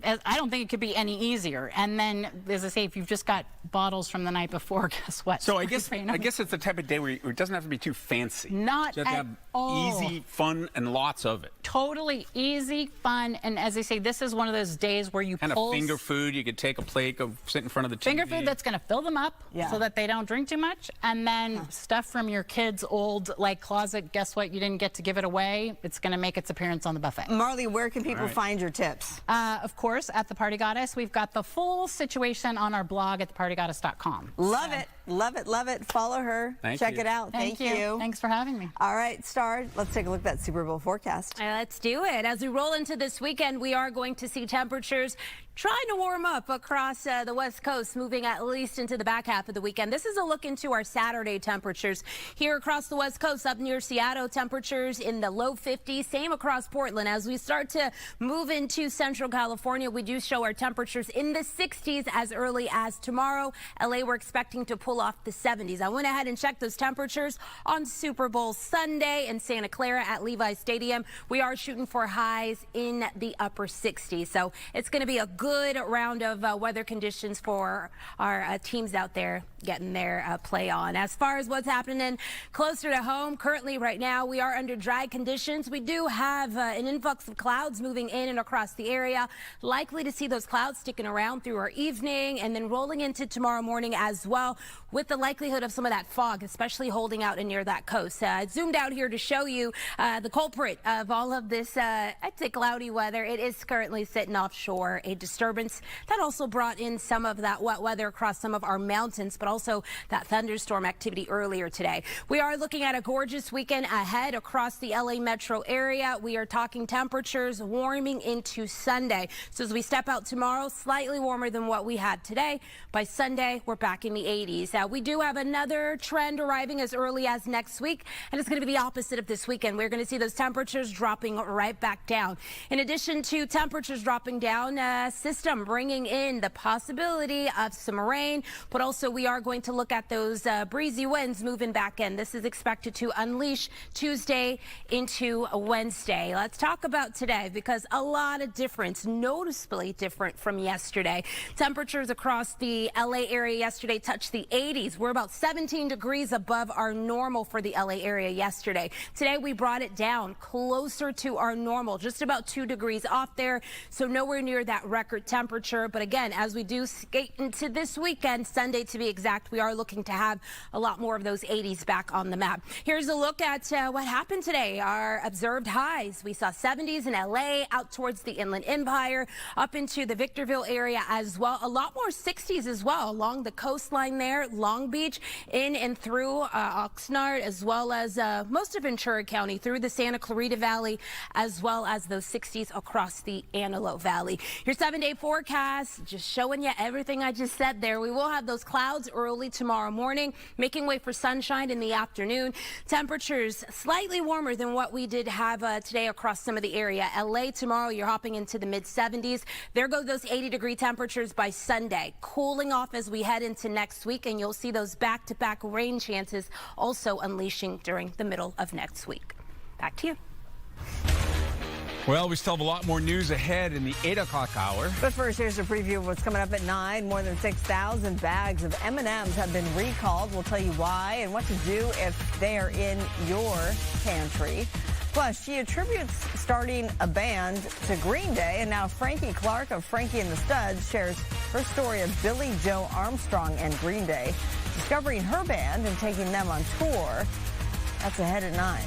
I don't think it could be any easier. And then, as I say, if you've just got bottles from the night before, guess what? So I guess it's the type of day where it doesn't have to be too fancy. Not you have to at have all. easy, fun, and lots of it. Totally easy, fun, and as I say, this is one of those days where you Kind of finger food. You could take a plate, go sit in front of the TV. Finger food that's going to fill them up so that they don't drink too much. And then stuff from your kid's old like closet. Guess what? You didn't get to give it away. It's going to make its appearance on the buffet. Marley, where can people find your tips? Of course, at The Party Goddess. We've got the full situation on our blog at thepartygoddess.com. Love it. Love it. Love it. Follow her. Check it out. Thank you. Thanks for having me. All right, Star, let's take a look at that Super Bowl forecast. Let's do it. As we roll into this weekend, we are going to see temperatures trying to warm up across the West Coast, moving at least into the back half of the weekend. This is a look into our Saturday temperatures here across the West Coast. Up near Seattle, temperatures in the low 50s. Same across Portland. As we start to move into Central California, we do show our temperatures in the 60s as early as tomorrow. LA, we're expecting to pull off the 70s. I went ahead and checked those temperatures on Super Bowl Sunday in Santa Clara at Levi's Stadium. We are shooting for highs in the upper 60s. So it's going to be a good round of weather conditions for our teams out there getting their play on. As far as what's happening closer to home, currently right now we are under dry conditions. We do have an influx of clouds moving in and across the area. Likely to see those clouds sticking around through our evening and then rolling into tomorrow morning as well, with the likelihood of some of that fog, especially holding out and near that coast. I zoomed out here to show you the culprit of all of this, I'd say cloudy weather. It is currently sitting offshore, a disturbance that also brought in some of that wet weather across some of our mountains, but also that thunderstorm activity earlier today. We are looking at a gorgeous weekend ahead across the LA metro area. We are talking temperatures warming into Sunday. So as we step out tomorrow, slightly warmer than what we had today. By Sunday, we're back in the 80s. We do have another trend arriving as early as next week, and it's going to be the opposite of this weekend. We're going to see those temperatures dropping right back down. In addition to temperatures dropping down, system bringing in the possibility of some rain, but also we are going to look at those breezy winds moving back in. This is expected to unleash Tuesday into Wednesday. Let's talk about today, because a lot of difference, noticeably different from yesterday. Temperatures across the LA area yesterday touched the 80s. We're about 17 degrees above our normal for the LA area yesterday. Today we brought it down closer to our normal, just about 2 degrees off there, so nowhere near that record temperature. But again, as we do skate into this weekend, Sunday to be exact, we are looking to have a lot more of those 80s back on the map. Here's a look at what happened today. Our observed highs. We saw 70s in LA, out towards the Inland Empire, up into the Victorville area as well. A lot more 60s as well along the coastline there, Long Beach, in and through Oxnard, as well as most of Ventura County, through the Santa Clarita Valley, as well as those 60s across the Antelope Valley. Your 7-day forecast, just showing you everything I just said there. We will have those clouds early tomorrow morning, making way for sunshine in the afternoon. Temperatures slightly warmer than what we did have today across some of the area. LA tomorrow, you're hopping into the mid-70s. There go those 80-degree temperatures by Sunday, cooling off as we head into next week, and you'll see those back-to-back rain chances also unleashing during the middle of next week. Back to you. Well, we still have a lot more news ahead in the 8 o'clock hour. But first, here's a preview of what's coming up at 9. More than 6,000 bags of M&Ms have been recalled. We'll tell you why and what to do if they are in your pantry. Plus, she attributes starting a band to Green Day, and now Frankie Clark of Frankie and the Studs shares her story of Billie Joe Armstrong and Green Day, discovering her band and taking them on tour. That's ahead at 9.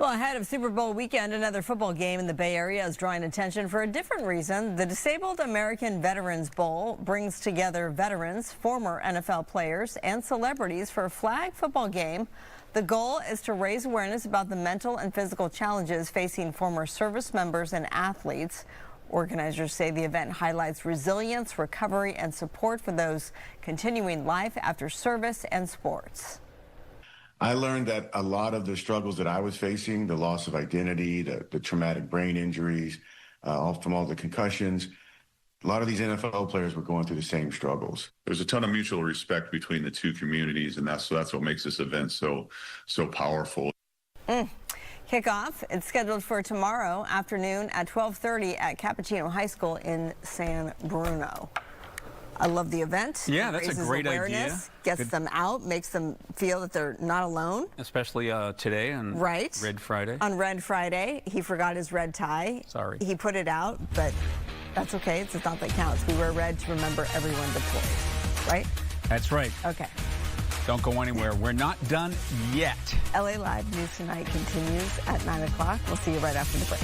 Well, ahead of Super Bowl weekend, another football game in the Bay Area is drawing attention for a different reason. The Disabled American Veterans Bowl brings together veterans, former NFL players, and celebrities for a flag football game. The goal is to raise awareness about the mental and physical challenges facing former service members and athletes. Organizers say the event highlights resilience, recovery, and support for those continuing life after service and sports. I learned that a lot of the struggles that I was facing, the loss of identity, the traumatic brain injuries, from all the concussions, a lot of these NFL players were going through the same struggles. There's a ton of mutual respect between the two communities, and that's what makes this event so powerful. Kickoff, it's scheduled for tomorrow afternoon at 12:30 at Cappuccino High School in San Bruno. I love the event. Yeah, that's a great idea. Gets them out, makes them feel that they're not alone. Especially today on Red Friday. On Red Friday, he forgot his red tie. Sorry. He put it out, but that's okay. It's the thought that counts. We wear red to remember everyone deployed, right? That's right. Okay. Don't go anywhere. We're not done yet. LA Live News Tonight continues at 9 o'clock. We'll see you right after the break.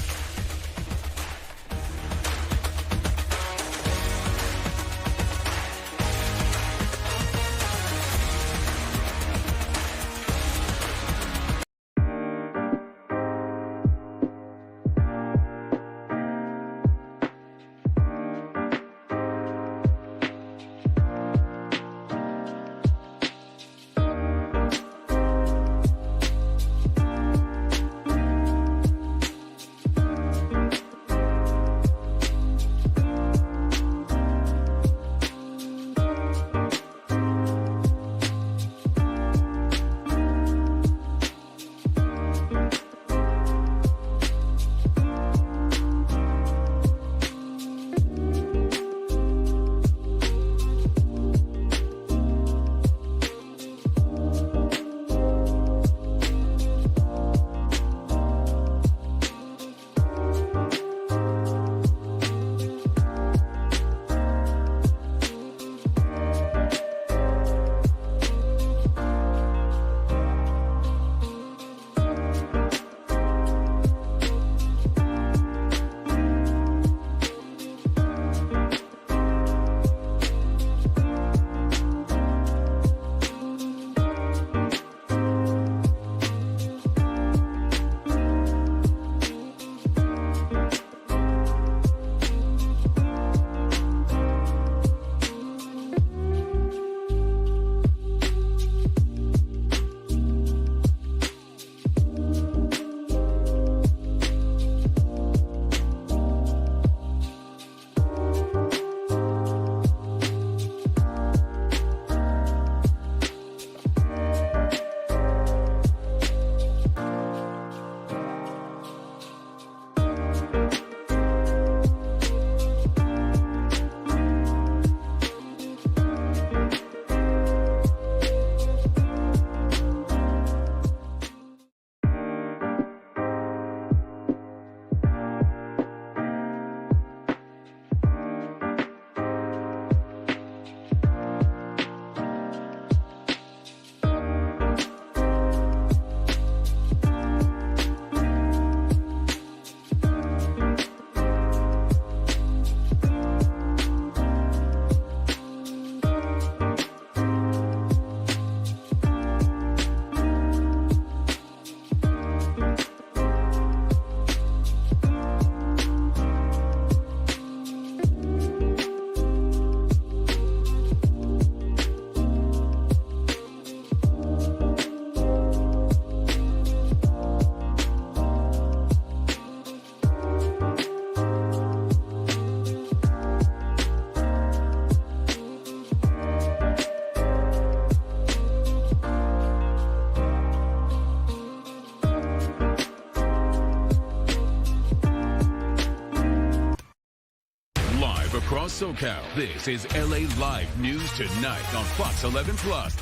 Across SoCal, this is LA Live News Tonight on Fox 11 Plus.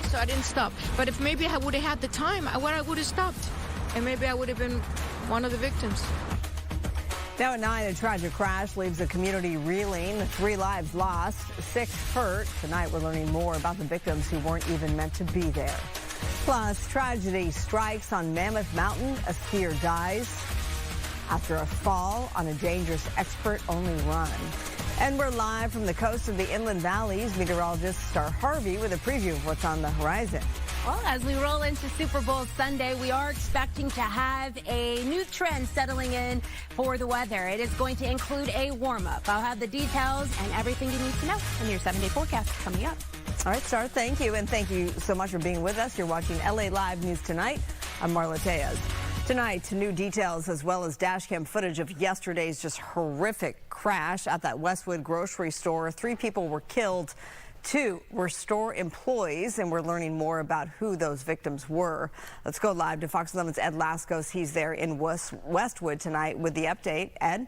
So I didn't stop. But if maybe I would have had the time, I would have stopped. And maybe I would have been one of the victims. Now at 9, a tragic crash leaves the community reeling. 3 lives lost, 6 hurt. Tonight we're learning more about the victims who weren't even meant to be there. Plus, tragedy strikes on Mammoth Mountain. A skier dies after a fall on a dangerous expert-only run. And we're live from the coast of the Inland Valleys. Meteorologist Star Harvey with a preview of what's on the horizon. Well, as we roll into Super Bowl Sunday, we are expecting to have a new trend settling in for the weather. It is going to include a warm-up. I'll have the details and everything you need to know in your 7-day forecast coming up. All right, Star, thank you. And thank you so much for being with us. You're watching LA Live News Tonight. I'm Marla Tejas. Tonight, new details as well as dashcam footage of yesterday's just horrific crash at that Westwood grocery store. 3 people were killed. 2 were store employees, and we're learning more about who those victims were. Let's go live to Fox 11's Ed Lascos. He's there in Westwood tonight with the update. Ed?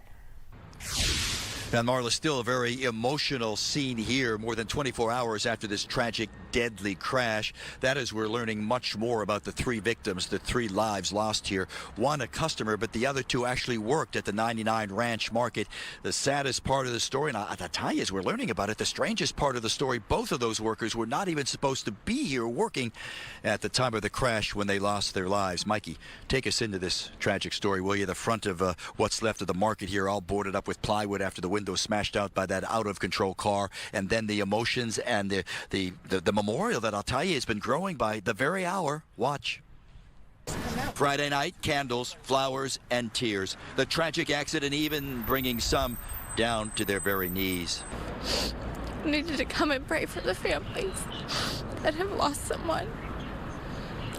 And Marla, still a very emotional scene here more than 24 hours after this tragic, deadly crash. That is, we're learning much more about the 3 victims, the 3 lives lost here. One a customer, but the other 2 actually worked at the 99 Ranch Market. The saddest part of the story, and I tell you, as we're learning about it, the strangest part of the story, both of those workers were not even supposed to be here working at the time of the crash when they lost their lives. Mikey, take us into this tragic story, will you? The front of what's left of the market here, all boarded up with plywood after the window smashed out by that out-of-control car, and then the emotions and the memorial that I'll tell you has been growing by the very hour. Watch. Friday night, candles, flowers, and tears. The tragic accident even bringing some down to their very knees. I needed to come and pray for the families that have lost someone.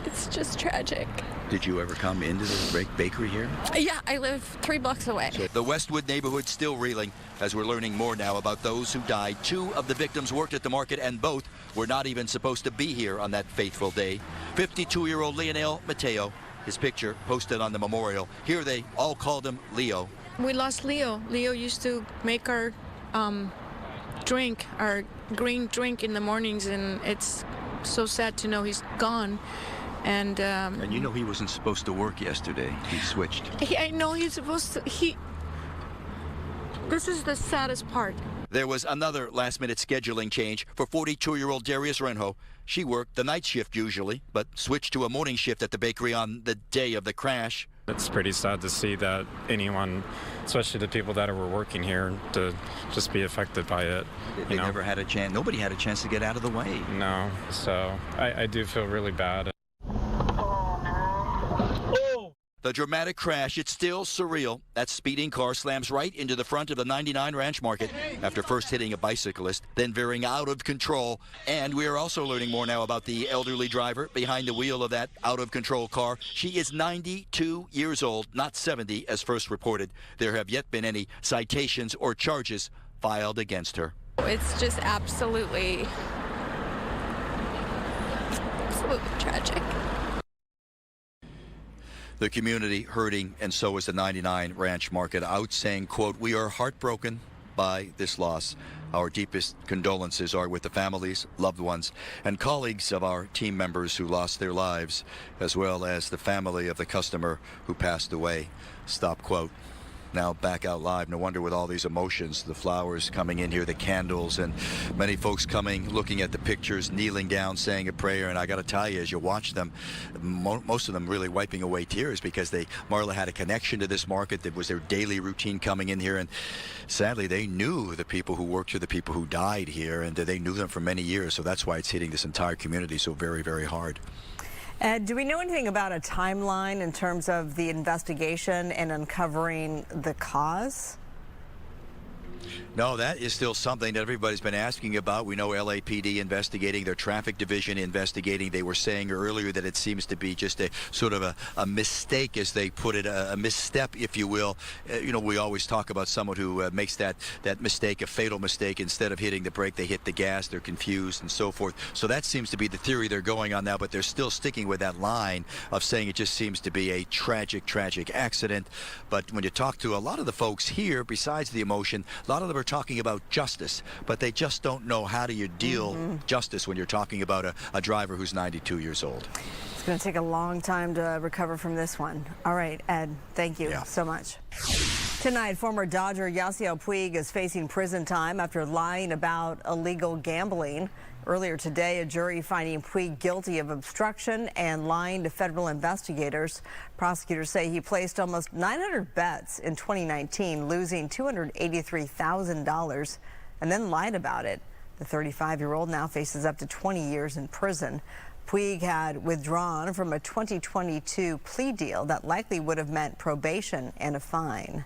It's just tragic. Did you ever come into the bakery here? Yeah, I live 3 blocks away. The Westwood neighborhood still reeling as we're learning more now about those who died. 2 of the victims worked at the market, and both were not even supposed to be here on that fateful day. 52-year-old Lionel Mateo, his picture posted on the memorial. Here they all called him Leo. We lost Leo. Leo used to make our drink, our green drink in the mornings, and it's so sad to know he's gone. And you know he wasn't supposed to work yesterday. He switched. I know he's supposed to. This is the saddest part. There was another last-minute scheduling change for 42-year-old Darius Renho. She worked the night shift usually, but switched to a morning shift at the bakery on the day of the crash. It's pretty sad to see that anyone, especially the people that were working here, to just be affected by it. They never had a chance. Nobody had a chance to get out of the way. No, so I do feel really bad. The dramatic crash, it's still surreal. That speeding car slams right into the front of the 99 Ranch Market after first hitting a bicyclist, then veering out of control. And we are also learning more now about the elderly driver behind the wheel of that out-of-control car. She is 92 years old, not 70 as first reported. There have yet been any citations or charges filed against her. It's just absolutely tragic. The community hurting, and so is the 99 Ranch Market, out saying, quote, "We are heartbroken by this loss. Our deepest condolences are with the families, loved ones, and colleagues of our team members who lost their lives, as well as the family of the customer who passed away." Stop quote. Now back out live. No wonder with all these emotions, the flowers coming in here, the candles, and many folks coming, looking at the pictures, kneeling down, saying a prayer. And I got to tell you, as you watch them, most of them really wiping away tears because Marla had a connection to this market. That was their daily routine coming in here. And sadly, they knew the people who worked here, the people who died here, and they knew them for many years. So that's why it's hitting this entire community so very, very hard. Ed, do we know anything about a timeline in terms of the investigation and uncovering the cause? No, that is still something that everybody's been asking about. We know LAPD investigating, their traffic division investigating. They were saying earlier that it seems to be just a sort of a mistake, as they put it, a misstep, if you will. We always talk about someone who makes that mistake, a fatal mistake. Instead of hitting the brake, they hit the gas. They're confused and so forth. So that seems to be the theory they're going on now, but they're still sticking with that line of saying it just seems to be a tragic, tragic accident. But when you talk to a lot of the folks here, besides the emotion, a lot of them are talking about justice, but they just don't know how do you deal justice when you're talking about a driver who's 92 years old. It's going to take a long time to recover from this one. All right, Ed, thank you so much. Tonight, former Dodger Yasiel Puig is facing prison time after lying about illegal gambling. Earlier today, a jury finding Puig guilty of obstruction and lying to federal investigators. Prosecutors say he placed almost 900 bets in 2019, losing $283,000, and then lied about it. The 35-year-old now faces up to 20 years in prison. Puig had withdrawn from a 2022 plea deal that likely would have meant probation and a fine.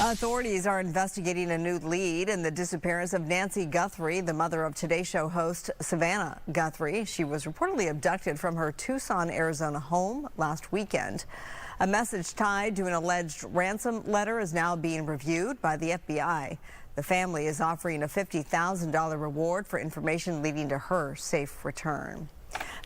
Authorities are investigating a new lead in the disappearance of Nancy Guthrie, the mother of Today Show host Savannah Guthrie. She was reportedly abducted from her Tucson, Arizona home last weekend. A message tied to an alleged ransom letter is now being reviewed by the FBI. The family is offering a $50,000 reward for information leading to her safe return.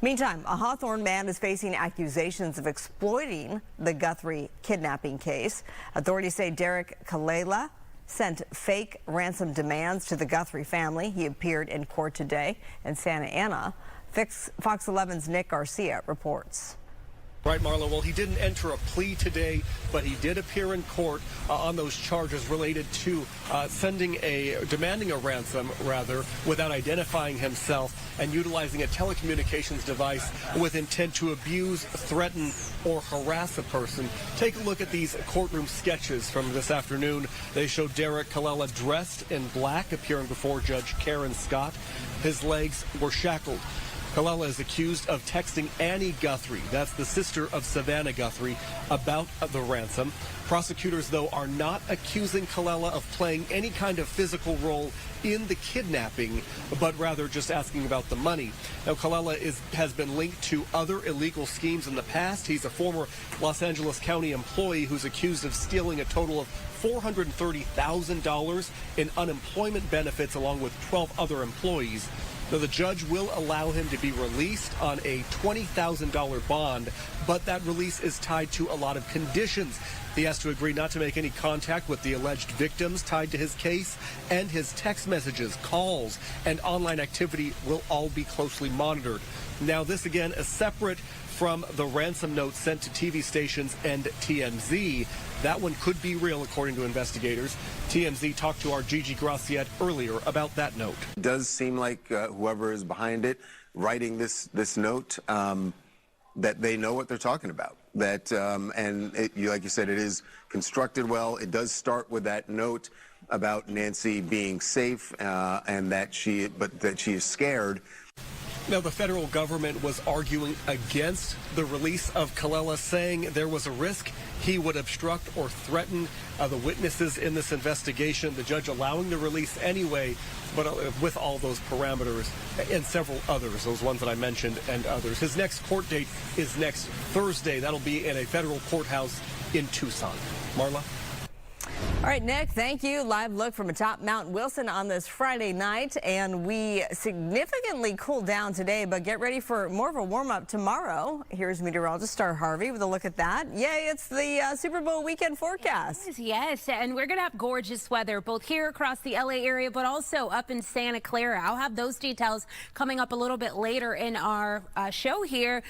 Meantime, a Hawthorne man is facing accusations of exploiting the Guthrie kidnapping case. Authorities say Derek Kalela sent fake ransom demands to the Guthrie family. He appeared in court today in Santa Ana. Fox 11's Nick Garcia reports. Right, Marla. Well, he didn't enter a plea today, but he did appear in court on those charges related to demanding a ransom, without identifying himself and utilizing a telecommunications device with intent to abuse, threaten, or harass a person. Take a look at these courtroom sketches from this afternoon. They show Derek Kalela dressed in black, appearing before Judge Karen Scott. His legs were shackled. Kalela is accused of texting Annie Guthrie, that's the sister of Savannah Guthrie, about the ransom. Prosecutors, though, are not accusing Kalela of playing any kind of physical role in the kidnapping, but rather just asking about the money. Now, Kalela has been linked to other illegal schemes in the past. He's a former Los Angeles County employee who's accused of stealing a total of $430,000 in unemployment benefits along with 12 other employees. Now, the judge will allow him to be released on a $20,000 bond, but that release is tied to a lot of conditions. He has to agree not to make any contact with the alleged victims tied to his case, and his text messages, calls, and online activity will all be closely monitored. Now, this again is separate from the ransom note sent to TV stations and TMZ. That one could be real, according to investigators. TMZ talked to our Gigi Graciette earlier about that note. It does seem like whoever is behind it, writing this note, that they know what they're talking about. That like you said, it is constructed well. It does start with that note about Nancy being safe and that she is scared. Now, the federal government was arguing against the release of Kalela, saying there was a risk he would obstruct or threaten the witnesses in this investigation. The judge allowing the release anyway, but with all those parameters and several others, those ones that I mentioned and others. His next court date is next Thursday. That'll be in a federal courthouse in Tucson. Marla? All right, Nick, thank you. Live look from atop Mount Wilson on this Friday night, and we significantly cooled down today, but get ready for more of a warm-up tomorrow. Here's meteorologist Star Harvey with a look at that. Yay, it's the Super Bowl weekend forecast. Yes, and we're going to have gorgeous weather both here across the LA area, but also up in Santa Clara. I'll have those details coming up a little bit later in our show here.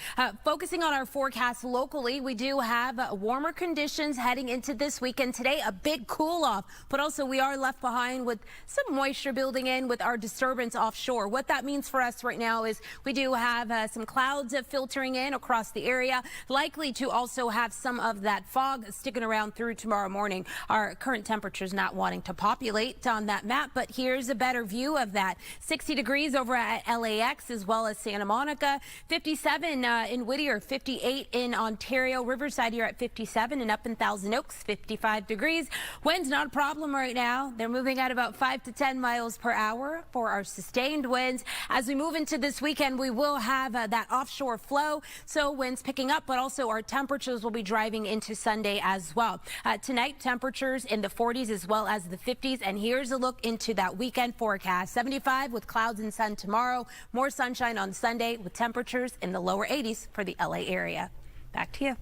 Focusing on our forecast locally, we do have warmer conditions heading into this weekend. Today, a big cool off, but also we are left behind with some moisture building in with our disturbance offshore. What that means for us right now is we do have some clouds filtering in across the area, likely to also have some of that fog sticking around through tomorrow morning. Our current temperatures not wanting to populate on that map, but here's a better view of that. 60 degrees over at LAX as well as Santa Monica, 57 in Whittier, 58 in Ontario, Riverside here at 57, and up in Thousand Oaks, 55 degrees. Wind's not a problem right now. They're moving at about 5 to 10 miles per hour for our sustained winds. As we move into this weekend, we will have that offshore flow, so winds picking up, but also our temperatures will be driving into Sunday as well. Tonight, temperatures in the 40s as well as the 50s, and here's a look into that weekend forecast. 75 with clouds and sun tomorrow, more sunshine on Sunday with temperatures in the lower 80s for the LA area. Back to you.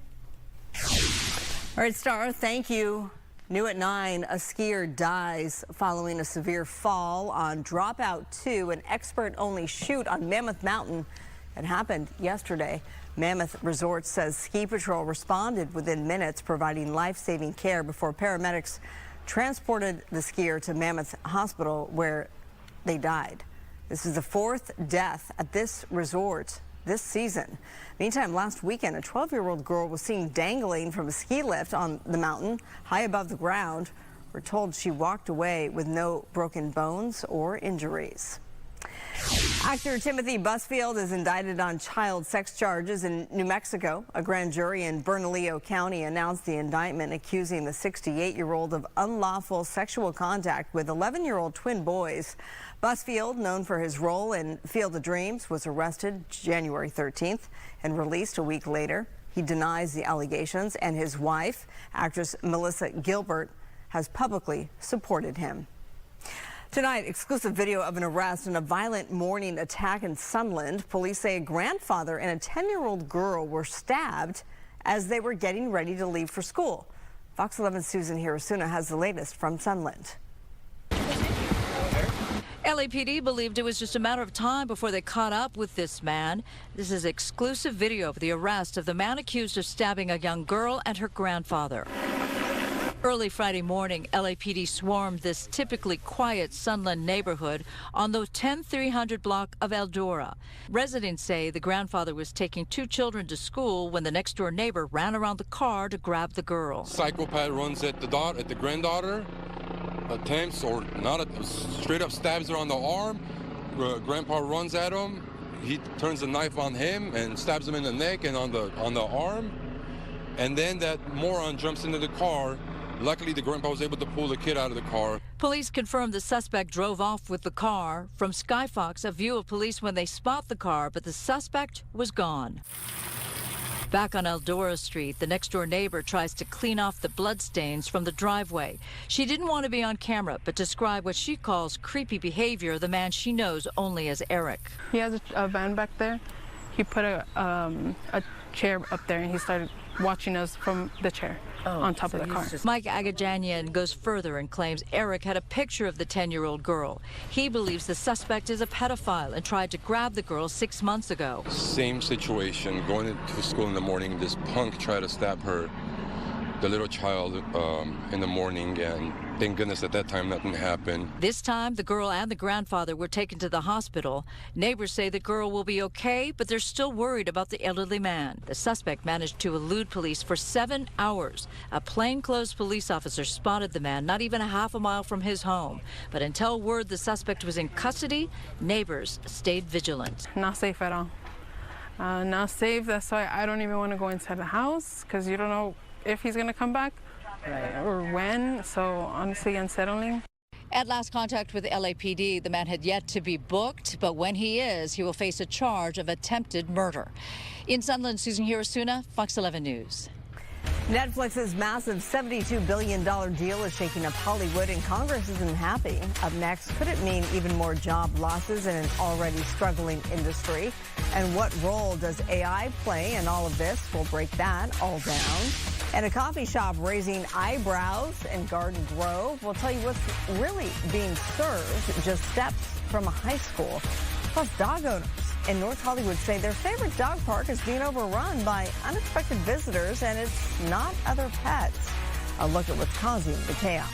All right, Star, thank you. New at 9, a skier dies following a severe fall on Dropout 2, an expert-only chute on Mammoth Mountain. It happened yesterday. Mammoth Resorts says Ski Patrol responded within minutes, providing life-saving care before paramedics transported the skier to Mammoth Hospital, where they died. This is the 4th death at this resort this season. Meantime, last weekend, a 12-year-old girl was seen dangling from a ski lift on the mountain high above the ground. We're told she walked away with no broken bones or injuries. Actor Timothy Busfield is indicted on child sex charges in New Mexico. A grand jury in Bernalillo County announced the indictment, accusing the 68-year-old of unlawful sexual contact with 11-year-old twin boys. Busfield, known for his role in Field of Dreams, was arrested January 13th and released a week later. He denies the allegations, and his wife, actress Melissa Gilbert, has publicly supported him. Tonight, exclusive video of an arrest in a violent morning attack in Sunland. Police say a grandfather and a 10-year-old girl were stabbed as they were getting ready to leave for school. Fox 11's Susan Hirasuna has the latest from Sunland. LAPD believed it was just a matter of time before they caught up with this man. This is exclusive video of the arrest of the man accused of stabbing a young girl and her grandfather. Early Friday morning, LAPD swarmed this typically quiet Sunland neighborhood on the 10300 block of Eldora. Residents say the grandfather was taking 2 children to school when the next-door neighbor ran around the car to grab the girl. Psychopath runs at the granddaughter, attempts or not, straight up stabs her on the arm. Grandpa runs at him. He turns the knife on him and stabs him in the neck and on the arm. And then that moron jumps into the car. Luckily, the grandpa was able to pull the kid out of the car. Police confirmed the suspect drove off with the car. From Skyfox, a view of police when they spot the car, but the suspect was gone. Back on Eldora Street, the next-door neighbor tries to clean off the bloodstains from the driveway. She didn't want to be on camera, but describe what she calls creepy behavior of the man she knows only as Eric. He has a van back there. He put a chair up there, and he started watching us from the chair on top of the car. Mike Agajanian goes further and claims Eric had a picture of the 10-year-old girl. He believes the suspect is a pedophile and tried to grab the girl 6 months ago. Same situation, going to school in the morning, this punk tried to stab her, the little child, in the morning, and thank goodness at that time nothing happened. This time, the girl and the grandfather were taken to the hospital. Neighbors say the girl will be okay, but they're still worried about the elderly man. The suspect managed to elude police for 7 hours. A plainclothes police officer spotted the man not even a half a mile from his home. But until word the suspect was in custody, neighbors stayed vigilant. Not safe at all. Not safe. That's why I don't even want to go inside the house, because you don't know if he's going to come back or when. So honestly, unsettling. At last contact with LAPD, the man had yet to be booked, but when he is, he will face a charge of attempted murder. In Sunland, Susan Hirasuna, Fox 11 News. Netflix's massive $72 billion deal is shaking up Hollywood, and Congress isn't happy. Up next, could it mean even more job losses in an already struggling industry? And what role does AI play in all of this? We'll break that all down. And a coffee shop raising eyebrows in Garden Grove. We'll tell you what's really being served just steps from a high school. Plus, dog owners in North Hollywood say their favorite dog park is being overrun by unexpected visitors, and it's not other pets. A look at what's causing the chaos.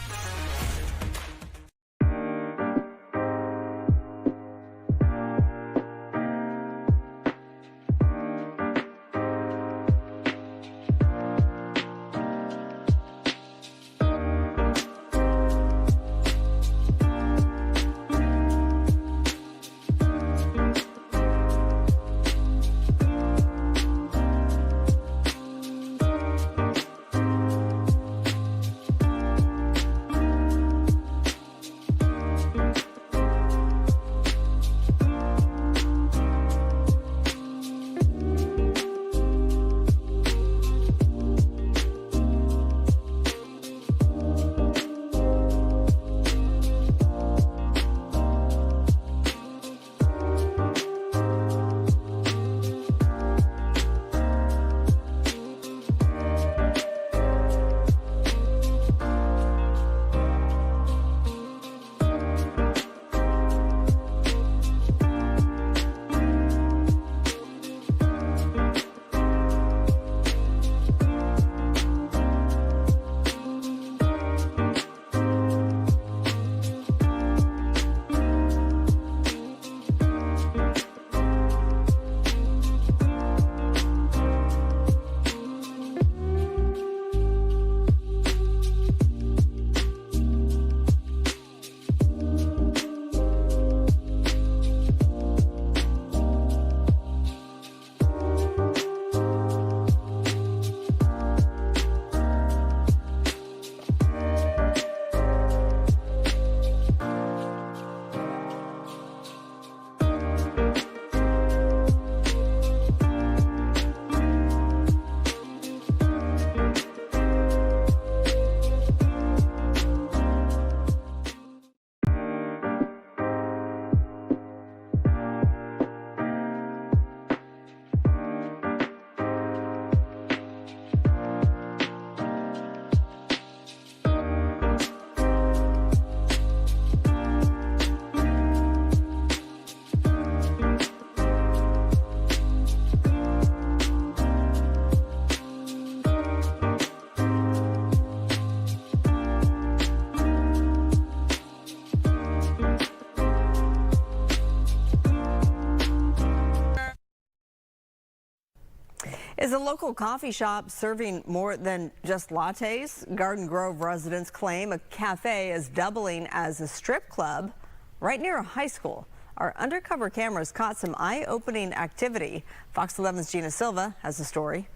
Is a local coffee shop serving more than just lattes? Garden Grove residents claim a cafe is doubling as a strip club right near a high school. Our undercover cameras caught some eye-opening activity. Fox 11's Gina Silva has the story.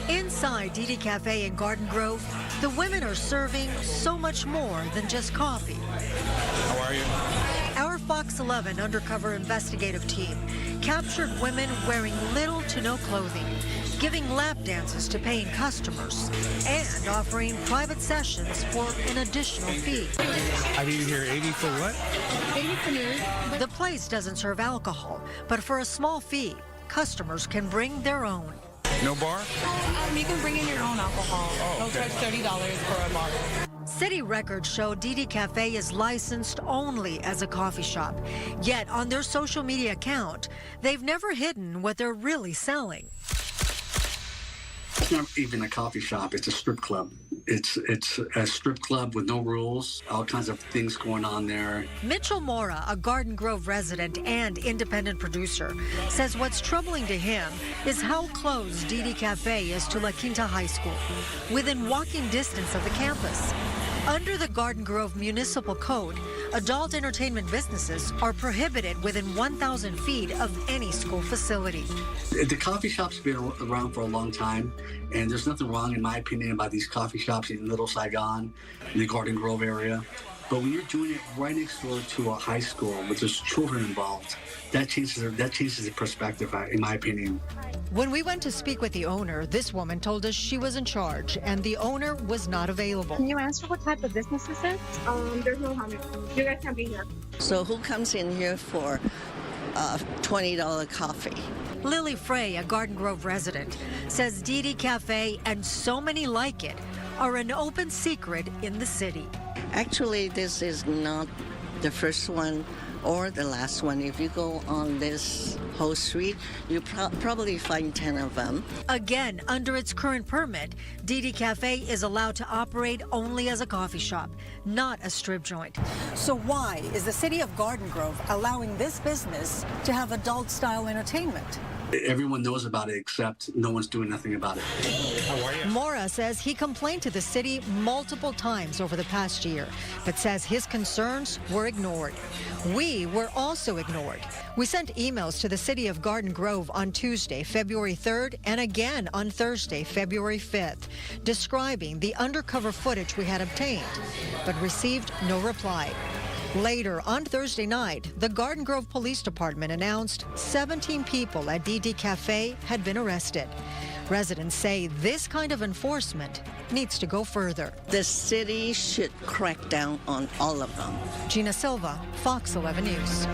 Inside DD Cafe in Garden Grove, the women are serving so much more than just coffee. How are you? Our Fox 11 undercover investigative team captured women wearing little to no clothing, giving lap dances to paying customers, and offering private sessions for an additional fee. I need to hear 80 for what? 80 for news. The place doesn't serve alcohol, but for a small fee, customers can bring their own. No bar? You can bring in your own alcohol. They'll charge $30 for a bottle. City records show DD Cafe is licensed only as a coffee shop. Yet on their social media account, they've never hidden what they're really selling. It's not even a coffee shop, it's a strip club. It's a strip club with no rules, all kinds of things going on there. Mitchell Mora, a Garden Grove resident and independent producer, says what's troubling to him is how close DD Cafe is to La Quinta High School, within walking distance of the campus. Under the Garden Grove Municipal Code, adult entertainment businesses are prohibited within 1,000 feet of any school facility. The coffee shop's been around for a long time, and there's nothing wrong, in my opinion, about these coffee shops in Little Saigon, in the Garden Grove area. But when you're doing it right next door to a high school with there's children involved, that changes the perspective, in my opinion. When we went to speak with the owner, this woman told us she was in charge and the owner was not available. Can you answer what type of business this is? There's no harm. You guys can't be here. So who comes in here for $20 coffee? Lily Frey, a Garden Grove resident, says DD Cafe and so many like it are an open secret in the city. Actually, this is not the first one or the last one. If you go on this whole street, you probably find 10 of them. Again, under its current permit, DD Cafe is allowed to operate only as a coffee shop, not a strip joint. So why is the city of Garden Grove allowing this business to have adult-style entertainment? Everyone knows about it, except no one's doing nothing about it. How are you? Mora says he complained to the city multiple times over the past year, but says his concerns were ignored. We were also ignored. We sent emails to the city of Garden Grove on Tuesday, February 3rd, and again on Thursday, February 5th, describing the undercover footage we had obtained, but received no reply. Later, on Thursday night, the Garden Grove Police Department announced 17 people at DD Cafe had been arrested. Residents say this kind of enforcement needs to go further. The city should crack down on all of them. Gina Silva, Fox 11 News.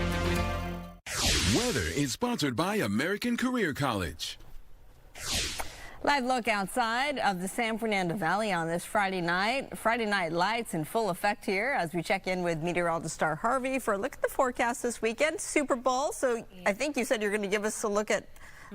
Weather is sponsored by American Career College. Live look outside of the San Fernando Valley on this Friday night. Friday night lights in full effect here as we check in with meteorologist Star Harvey for a look at the forecast this weekend. Super Bowl, so I think you said you're going to give us a look at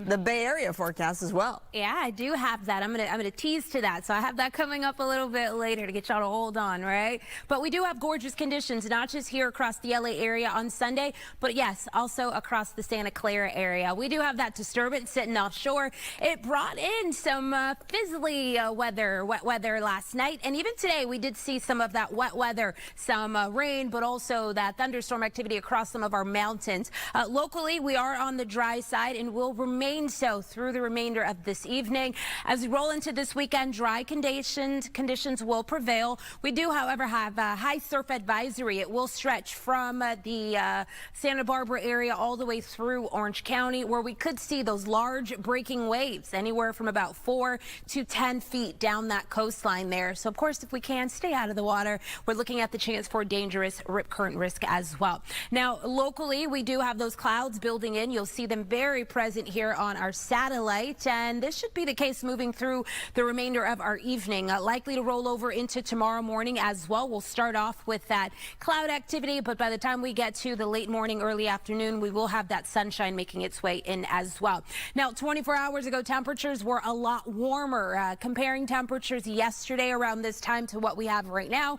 the Bay Area forecast as well. Yeah, I do have that. I'm gonna tease to that. So I have that coming up a little bit later to get y'all to hold on, right? But we do have gorgeous conditions, not just here across the LA area on Sunday, but yes, also across the Santa Clara area. We do have that disturbance sitting offshore. It brought in some fizzly wet weather last night, and even today we did see some of that wet weather, some rain, but also that thunderstorm activity across some of our mountains. Locally, we are on the dry side and will remain so through the remainder of this evening. As we roll into this weekend, dry conditions will prevail. We do, however, have a high surf advisory. It will stretch from the Santa Barbara area all the way through Orange County, where we could see those large breaking waves, anywhere from about 4 to 10 feet down that coastline there. So, of course, if we can stay out of the water, we're looking at the chance for dangerous rip current risk as well. Now, locally, we do have those clouds building in. You'll see them very present here on our satellite, and this should be the case moving through the remainder of our evening. Likely to roll over into tomorrow morning as well. We'll start off with that cloud activity, but by the time we get to the late morning, early afternoon, we will have that sunshine making its way in as well. Now, 24 hours ago, temperatures were a lot warmer. Comparing temperatures yesterday around this time to what we have right now,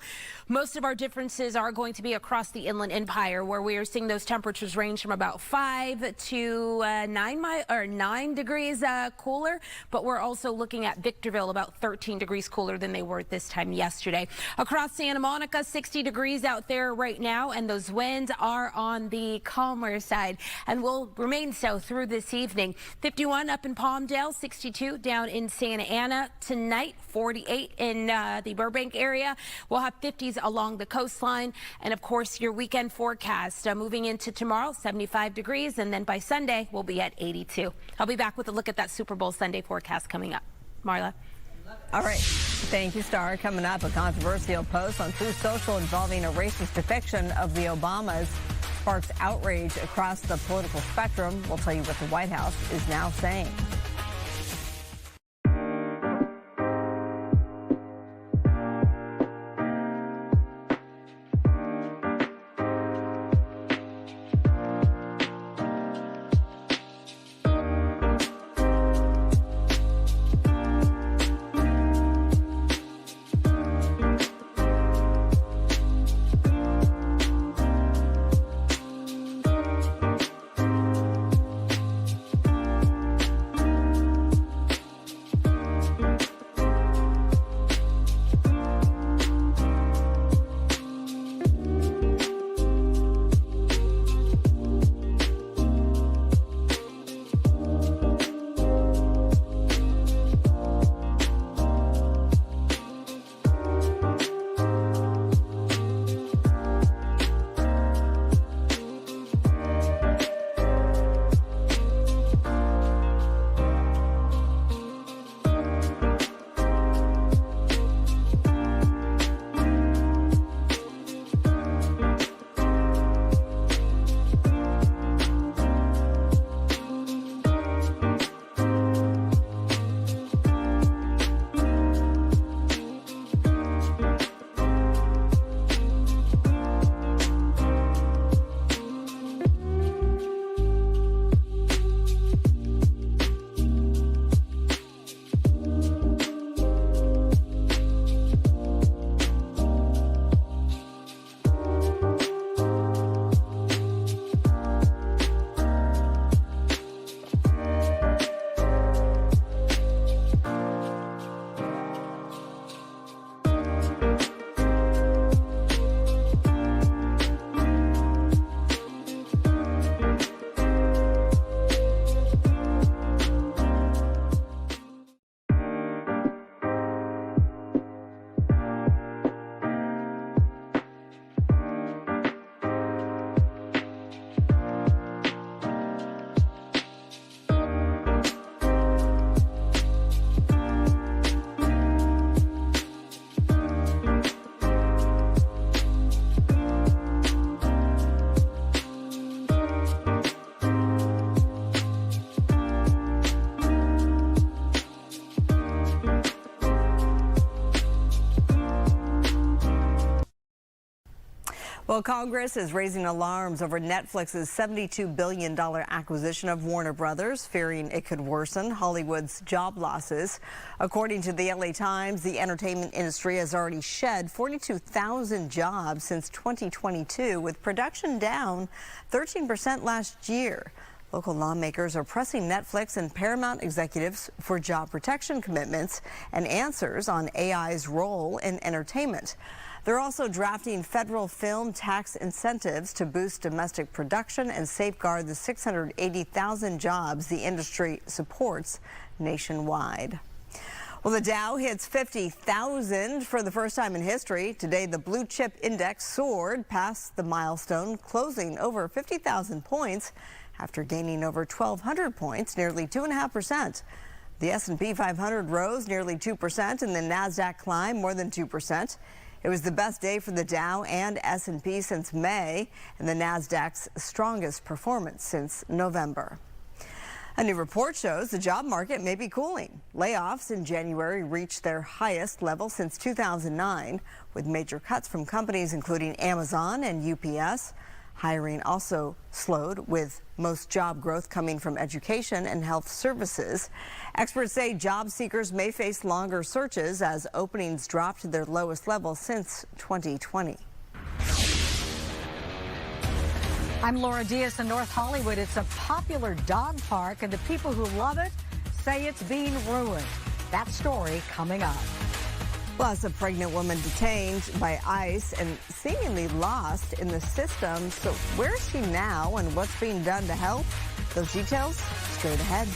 most of our differences are going to be across the Inland Empire, where we are seeing those temperatures range from about 5 to 9 degrees cooler, but we're also looking at Victorville about 13 degrees cooler than they were at this time yesterday. Across Santa Monica, 60 degrees out there right now, and those winds are on the calmer side and will remain so through this evening. 51 up in Palmdale, 62 down in Santa Ana tonight, 48 in the Burbank area. We'll have 50s along the coastline, and of course your weekend forecast moving into tomorrow, 75 degrees, and then by Sunday we'll be at 82. I'll be back with a look at that Super Bowl Sunday forecast coming up. Marla. All right. Thank you, Star. Coming up, a controversial post on Truth Social involving a racist depiction of the Obamas sparks outrage across the political spectrum. We'll tell you what the White House is now saying. Well, Congress is raising alarms over Netflix's $72 billion acquisition of Warner Brothers, fearing it could worsen Hollywood's job losses. According to the LA Times, the entertainment industry has already shed 42,000 jobs since 2022, with production down 13% last year. Local lawmakers are pressing Netflix and Paramount executives for job protection commitments and answers on AI's role in entertainment. They're also drafting federal film tax incentives to boost domestic production and safeguard the 680,000 jobs the industry supports nationwide. Well, the Dow hits 50,000 for the first time in history. Today, the blue chip index soared past the milestone, closing over 50,000 points after gaining over 1,200 points, nearly 2.5%. The S&P 500 rose nearly 2%, and the Nasdaq climbed more than 2%. It was the best day for the Dow and S&P since May, and the Nasdaq's strongest performance since November. A new report shows the job market may be cooling. Layoffs in January reached their highest level since 2009, with major cuts from companies including Amazon and UPS. Hiring also slowed, with most job growth coming from education and health services. Experts say job seekers may face longer searches as openings drop to their lowest level since 2020. I'm Laura Diaz in North Hollywood. It's a popular dog park, and the people who love it say it's being ruined. That story coming up. Plus, a pregnant woman detained by ICE and seemingly lost in the system. So where is she now and what's being done to help? Those details straight ahead.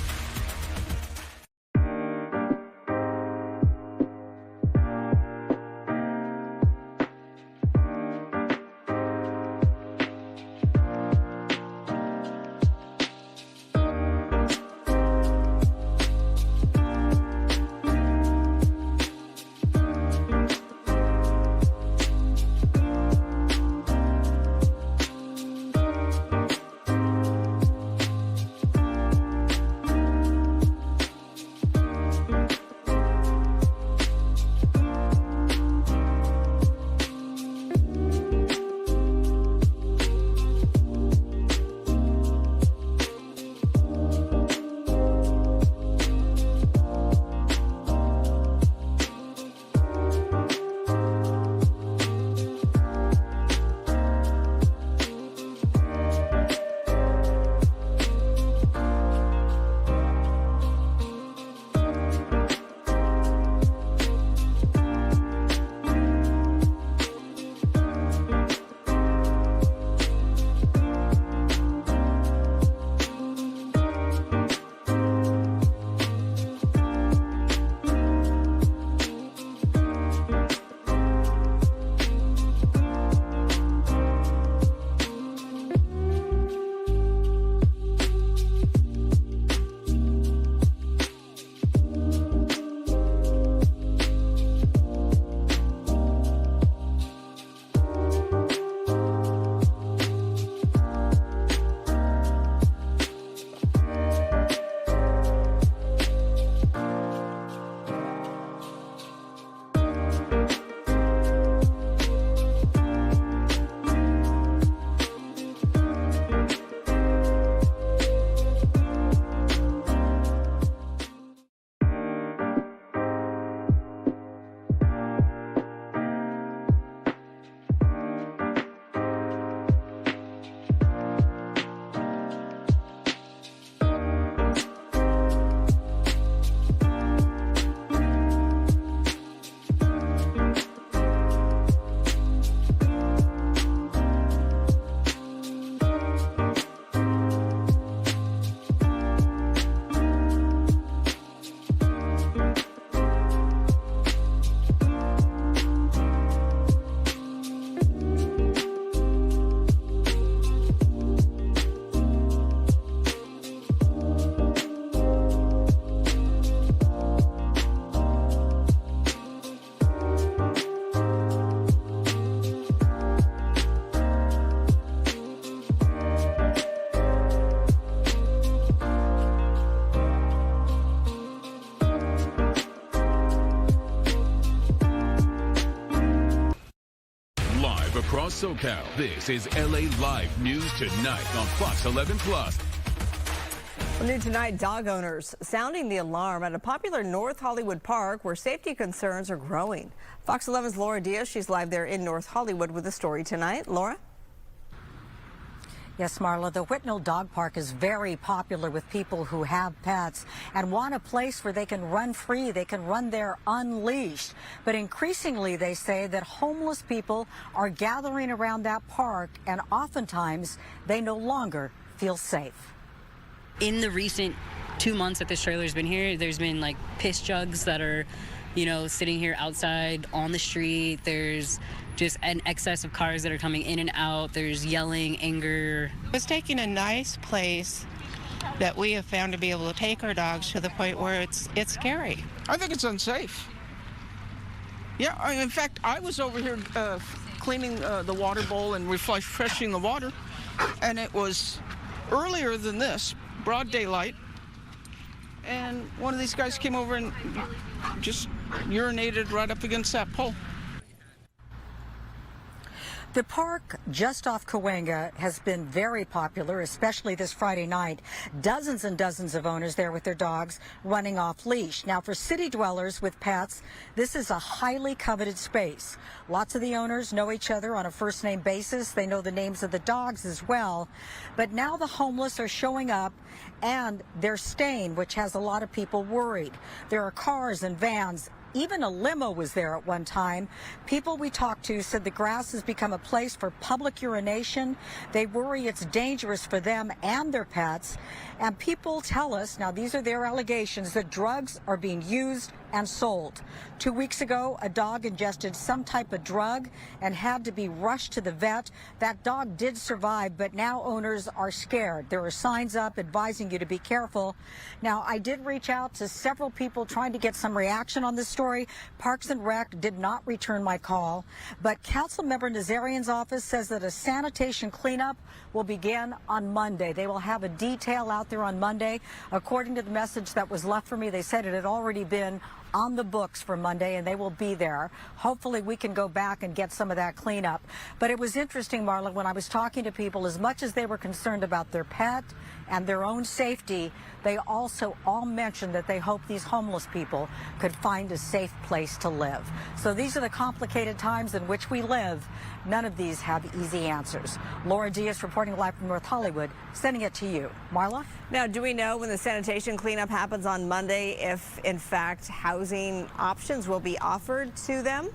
Across SoCal, this is LA Live News Tonight on Fox 11 Plus. Well, new tonight, dog owners sounding the alarm at a popular North Hollywood park where safety concerns are growing. Fox 11's Laura Diaz, she's live there in North Hollywood with the story tonight. Laura? Yes, Marla, the Whitnell Dog Park is very popular with people who have pets and want a place where they can run free, they can run there unleashed. But increasingly, they say that homeless people are gathering around that park, and oftentimes they no longer feel safe. In the recent 2 months that this trailer's been here, there's been like piss jugs that are, sitting here outside on the street. There's just an excess of cars that are coming in and out. There's yelling, anger. It's taking a nice place that we have found to be able to take our dogs to the point where it's scary. I think it's unsafe. Yeah, in fact, I was over here cleaning the water bowl and refreshing the water, and it was earlier than this, broad daylight, and one of these guys came over and just urinated right up against that pole. The park just off Cahuenga has been very popular, especially this Friday night. Dozens and dozens of owners there with their dogs running off leash. Now, for city dwellers with pets, this is a highly coveted space. Lots of the owners know each other on a first name basis. They know the names of the dogs as well. But now the homeless are showing up and they're staying, which has a lot of people worried. There are cars and vans. Even a limo was there at one time. People we talked to said the grass has become a place for public urination. They worry it's dangerous for them and their pets. And people tell us, now these are their allegations, that drugs are being used and sold. 2 weeks ago, a dog ingested some type of drug and had to be rushed to the vet. That dog did survive, but now owners are scared. There are signs up advising you to be careful. Now, I did reach out to several people trying to get some reaction on this story. Parks and Rec did not return my call, but Councilmember Nazarian's office says that a sanitation cleanup will begin on Monday. They will have a detail out there on Monday. According to the message that was left for me, they said it had already been on the books for Monday, and they will be there. Hopefully we can go back and get some of that cleanup. But it was interesting, Marla, when I was talking to people, as much as they were concerned about their pet and their own safety, they also all mentioned that they hope these homeless people could find a safe place to live. So these are the complicated times in which we live. None of these have easy answers. Laura Diaz reporting live from North Hollywood, sending it to you. Marla? Now, do we know when the sanitation cleanup happens on Monday if, in fact, housing options will be offered to them?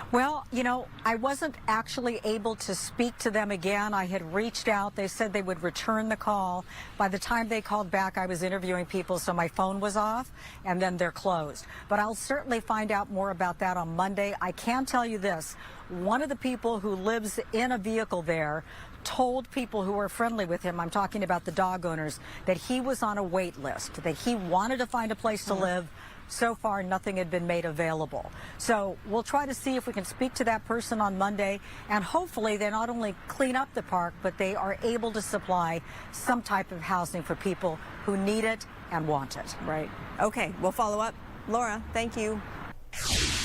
Well, you know, I wasn't actually able to speak to them again. I had reached out. They said they would return the call. By the time they called back, I was interviewing people, so my phone was off, and then they're closed. But I'll certainly find out more about that on Monday. I can tell you this. One of the people who lives in a vehicle there told people who were friendly with him, I'm talking about the dog owners, that he was on a wait list, that he wanted to find a place to live. So far, nothing had been made available. So we'll try to see if we can speak to that person on Monday, and hopefully they not only clean up the park, but they are able to supply some type of housing for people who need it and want it. Right. Okay, we'll follow up. Laura, thank you.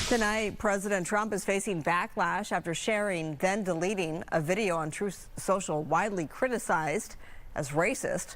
Tonight, President Trump is facing backlash after sharing, then deleting a video on Truth Social widely criticized as racist.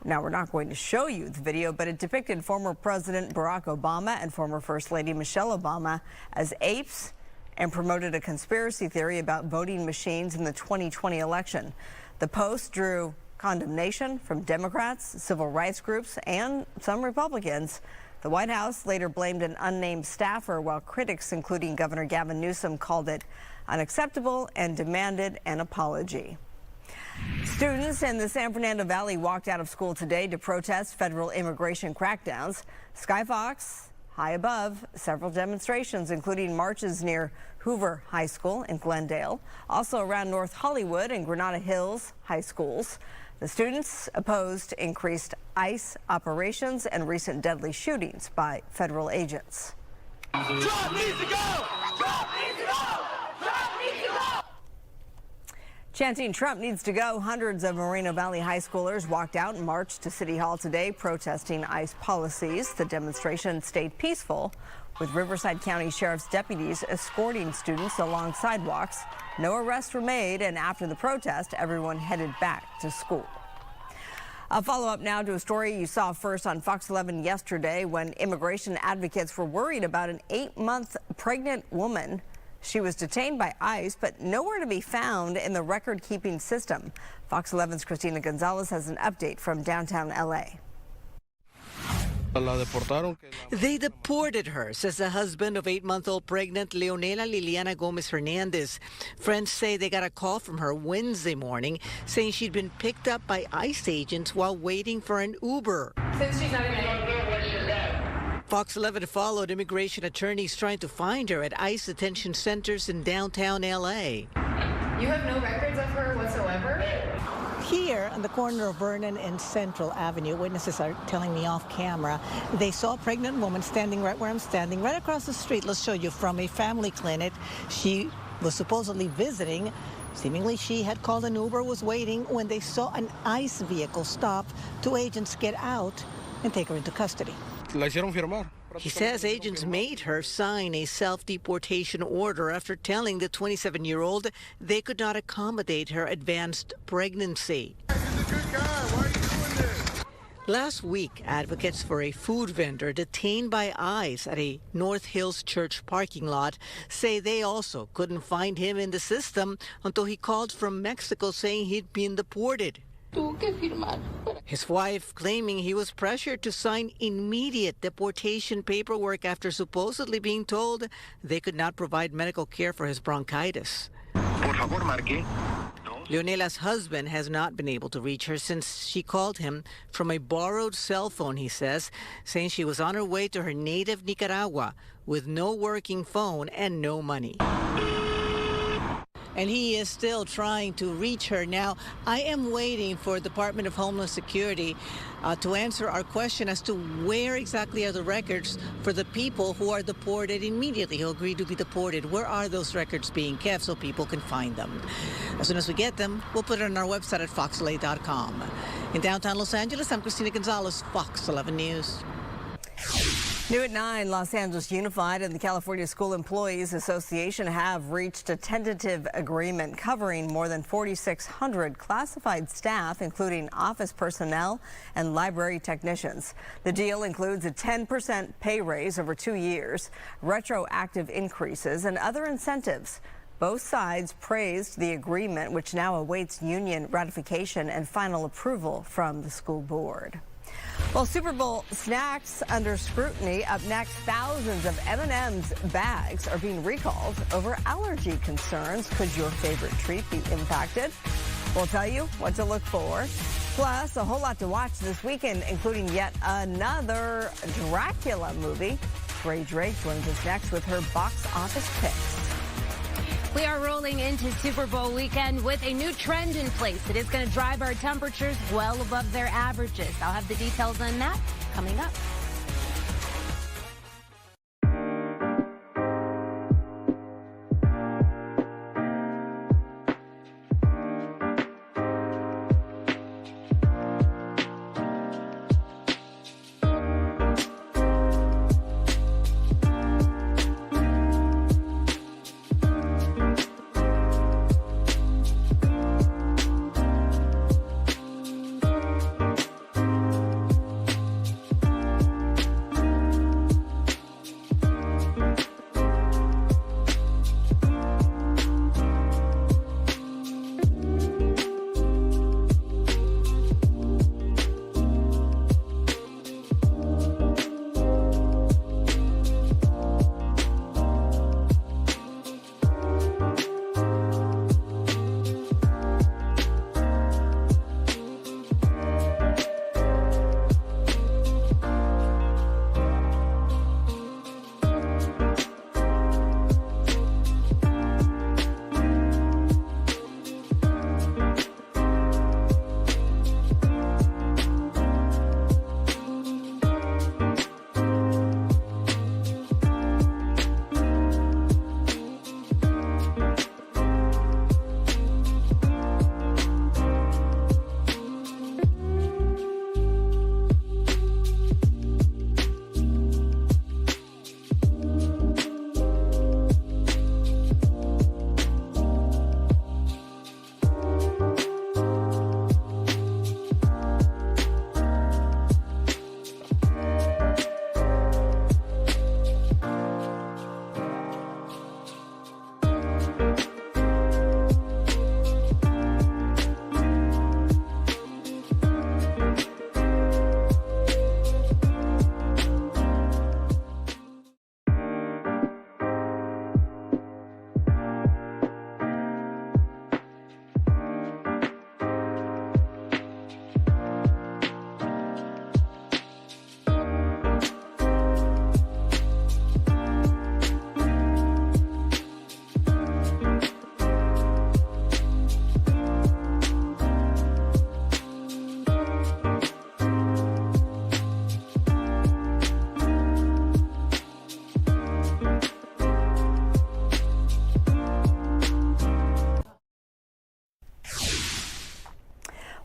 Now, we're not going to show you the video, but it depicted former President Barack Obama and former First Lady Michelle Obama as apes and promoted a conspiracy theory about voting machines in the 2020 election. The post drew condemnation from Democrats, civil rights groups, and some Republicans. The White House later blamed an unnamed staffer, while critics, including Governor Gavin Newsom, called it unacceptable and demanded an apology. Students in the San Fernando Valley walked out of school today to protest federal immigration crackdowns. Skyfox high above, several demonstrations, including marches near Hoover High School in Glendale, also around North Hollywood and Granada Hills high schools. The students opposed increased ICE operations and recent deadly shootings by federal agents. Trump needs to go! Trump needs to go! Trump needs to go! Chanting Trump needs to go, hundreds of Moreno Valley high schoolers walked out and marched to City Hall today protesting ICE policies. The demonstration stayed peaceful, with Riverside County Sheriff's deputies escorting students along sidewalks. No arrests were made, and after the protest, everyone headed back to school. A follow-up now to a story you saw first on Fox 11 yesterday, when immigration advocates were worried about an 8-month pregnant woman. She was detained by ICE, but nowhere to be found in the record-keeping system. Fox 11's Christina Gonzalez has an update from downtown L.A. They deported her, says the husband of 8-month-old pregnant Leonela Liliana Gomez Hernandez. Friends say they got a call from her Wednesday morning saying she'd been picked up by ICE agents while waiting for an Uber. Since she's not even Fox 11 followed immigration attorneys trying to find her at ICE detention centers in downtown L.A. You have no records of her whatsoever? Here on the corner of Vernon and Central Avenue, witnesses are telling me off camera, they saw a pregnant woman standing right where I'm standing, right across the street. Let's show you, from a family clinic. She was supposedly visiting. Seemingly, she had called an Uber, was waiting when they saw an ICE vehicle stop. Two agents get out and take her into custody. He says agents made her sign a self-deportation order after telling the 27-year-old they could not accommodate her advanced pregnancy. Last week, advocates for a food vendor detained by ICE at a North Hills Church parking lot say they also couldn't find him in the system until he called from Mexico saying he'd been deported. His wife claiming he was pressured to sign immediate deportation paperwork after supposedly being told they could not provide medical care for his bronchitis. Leonela's husband has not been able to reach her since she called him from a borrowed cell phone, he says, saying she was on her way to her native Nicaragua with no working phone and no money. And he is still trying to reach her. Now, I am waiting for Department of Homeland Security to answer our question as to where exactly are the records for the people who are deported immediately, who agreed to be deported. Where are those records being kept so people can find them? As soon as we get them, we'll put it on our website at foxla.com. In downtown Los Angeles, I'm Christina Gonzalez, Fox 11 News. New at 9, Los Angeles Unified and the California School Employees Association have reached a tentative agreement covering more than 4,600 classified staff, including office personnel and library technicians. The deal includes a 10% pay raise over 2 years, retroactive increases, and other incentives. Both sides praised the agreement, which now awaits union ratification and final approval from the school board. Well, Super Bowl snacks under scrutiny. Up next, thousands of M&M's bags are being recalled over allergy concerns. Could your favorite treat be impacted? We'll tell you what to look for. Plus, a whole lot to watch this weekend, including yet another Dracula movie. Ray Drake joins us next with her box office picks. We are rolling into Super Bowl weekend with a new trend in place. It is going to drive our temperatures well above their averages. I'll have the details on that coming up.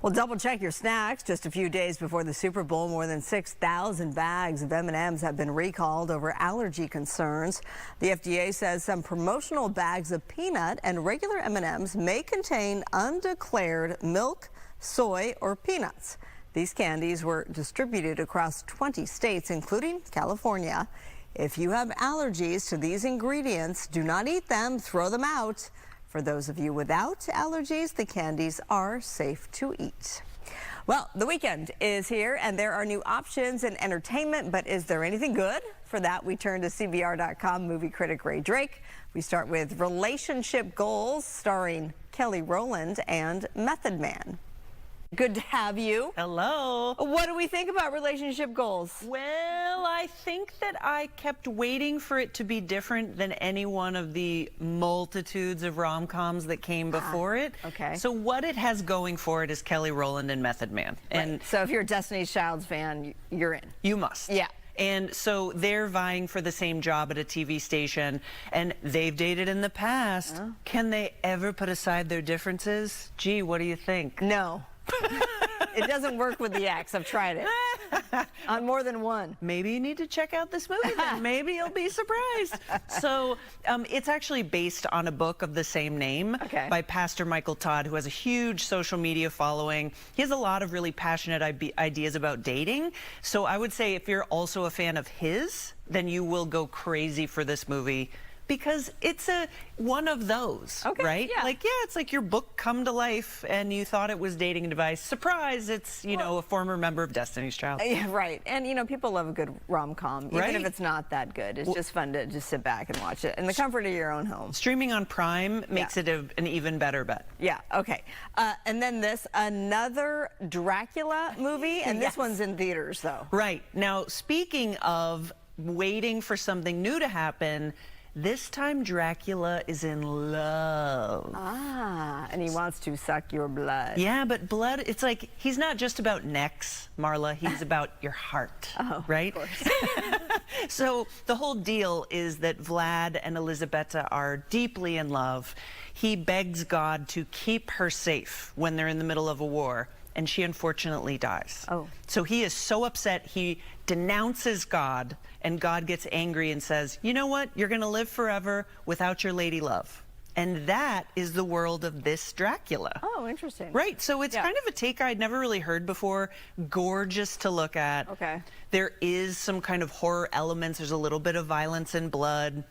Well, double check your snacks. Just a few days before the Super Bowl, more than 6,000 bags of M&Ms have been recalled over allergy concerns. The FDA says some promotional bags of peanut and regular M&Ms may contain undeclared milk, soy, or peanuts. These candies were distributed across 20 states, including California. If you have allergies to these ingredients, do not eat them, throw them out. For those of you without allergies, the candies are safe to eat. Well, the weekend is here and there are new options in entertainment, but is there anything good? For that, we turn to CBR.com movie critic Ray Drake. We start with Relationship Goals, starring Kelly Rowland and Method Man. Good to have you. Hello. What do we think about Relationship Goals? Well, I think that I kept waiting for it to be different than any one of the multitudes of rom-coms that came before it. Okay. So what it has going for it is Kelly Rowland and Method Man. And so if you're a Destiny's Child's fan, you're in. You must. Yeah. And so they're vying for the same job at a TV station, and they've dated in the past. Oh. Can they ever put aside their differences? Gee, what do you think? No. It doesn't work with the ex. I've tried it on more than one. Maybe you need to check out this movie then. Maybe you'll be surprised. So it's actually based on a book of the same name by Pastor Michael Todd, who has a huge social media following. He has a lot of really passionate ideas about dating. So I would say if you're also a fan of his, then you will go crazy for this movie. Because it's one of those, right? Yeah. Like, yeah, it's like your book come to life and you thought it was dating advice. Surprise, it's, you know, a former member of Destiny's Child. Yeah, right. And, you know, people love a good rom-com, even if it's not that good. It's just fun to just sit back and watch it in the comfort of your own home. Streaming on Prime makes it an even better bet. Yeah, okay. And then another Dracula movie, and this one's in theaters, though. Right. Now, speaking of waiting for something new to happen, this time Dracula is in love. Ah, and he wants to suck your blood. Yeah, but blood, it's like, he's not just about necks, Marla, he's about your heart, right? Of course. So the whole deal is that Vlad and Elizabeta are deeply in love. He begs God to keep her safe when they're in the middle of a war, and she unfortunately dies. Oh. So he is so upset, he denounces God, and God gets angry and says, you know what, you're gonna live forever without your lady love. And that is the world of this Dracula. Oh, interesting. Right, so it's kind of a take I'd never really heard before. Gorgeous to look at. Okay. There is some kind of horror elements. There's a little bit of violence and blood.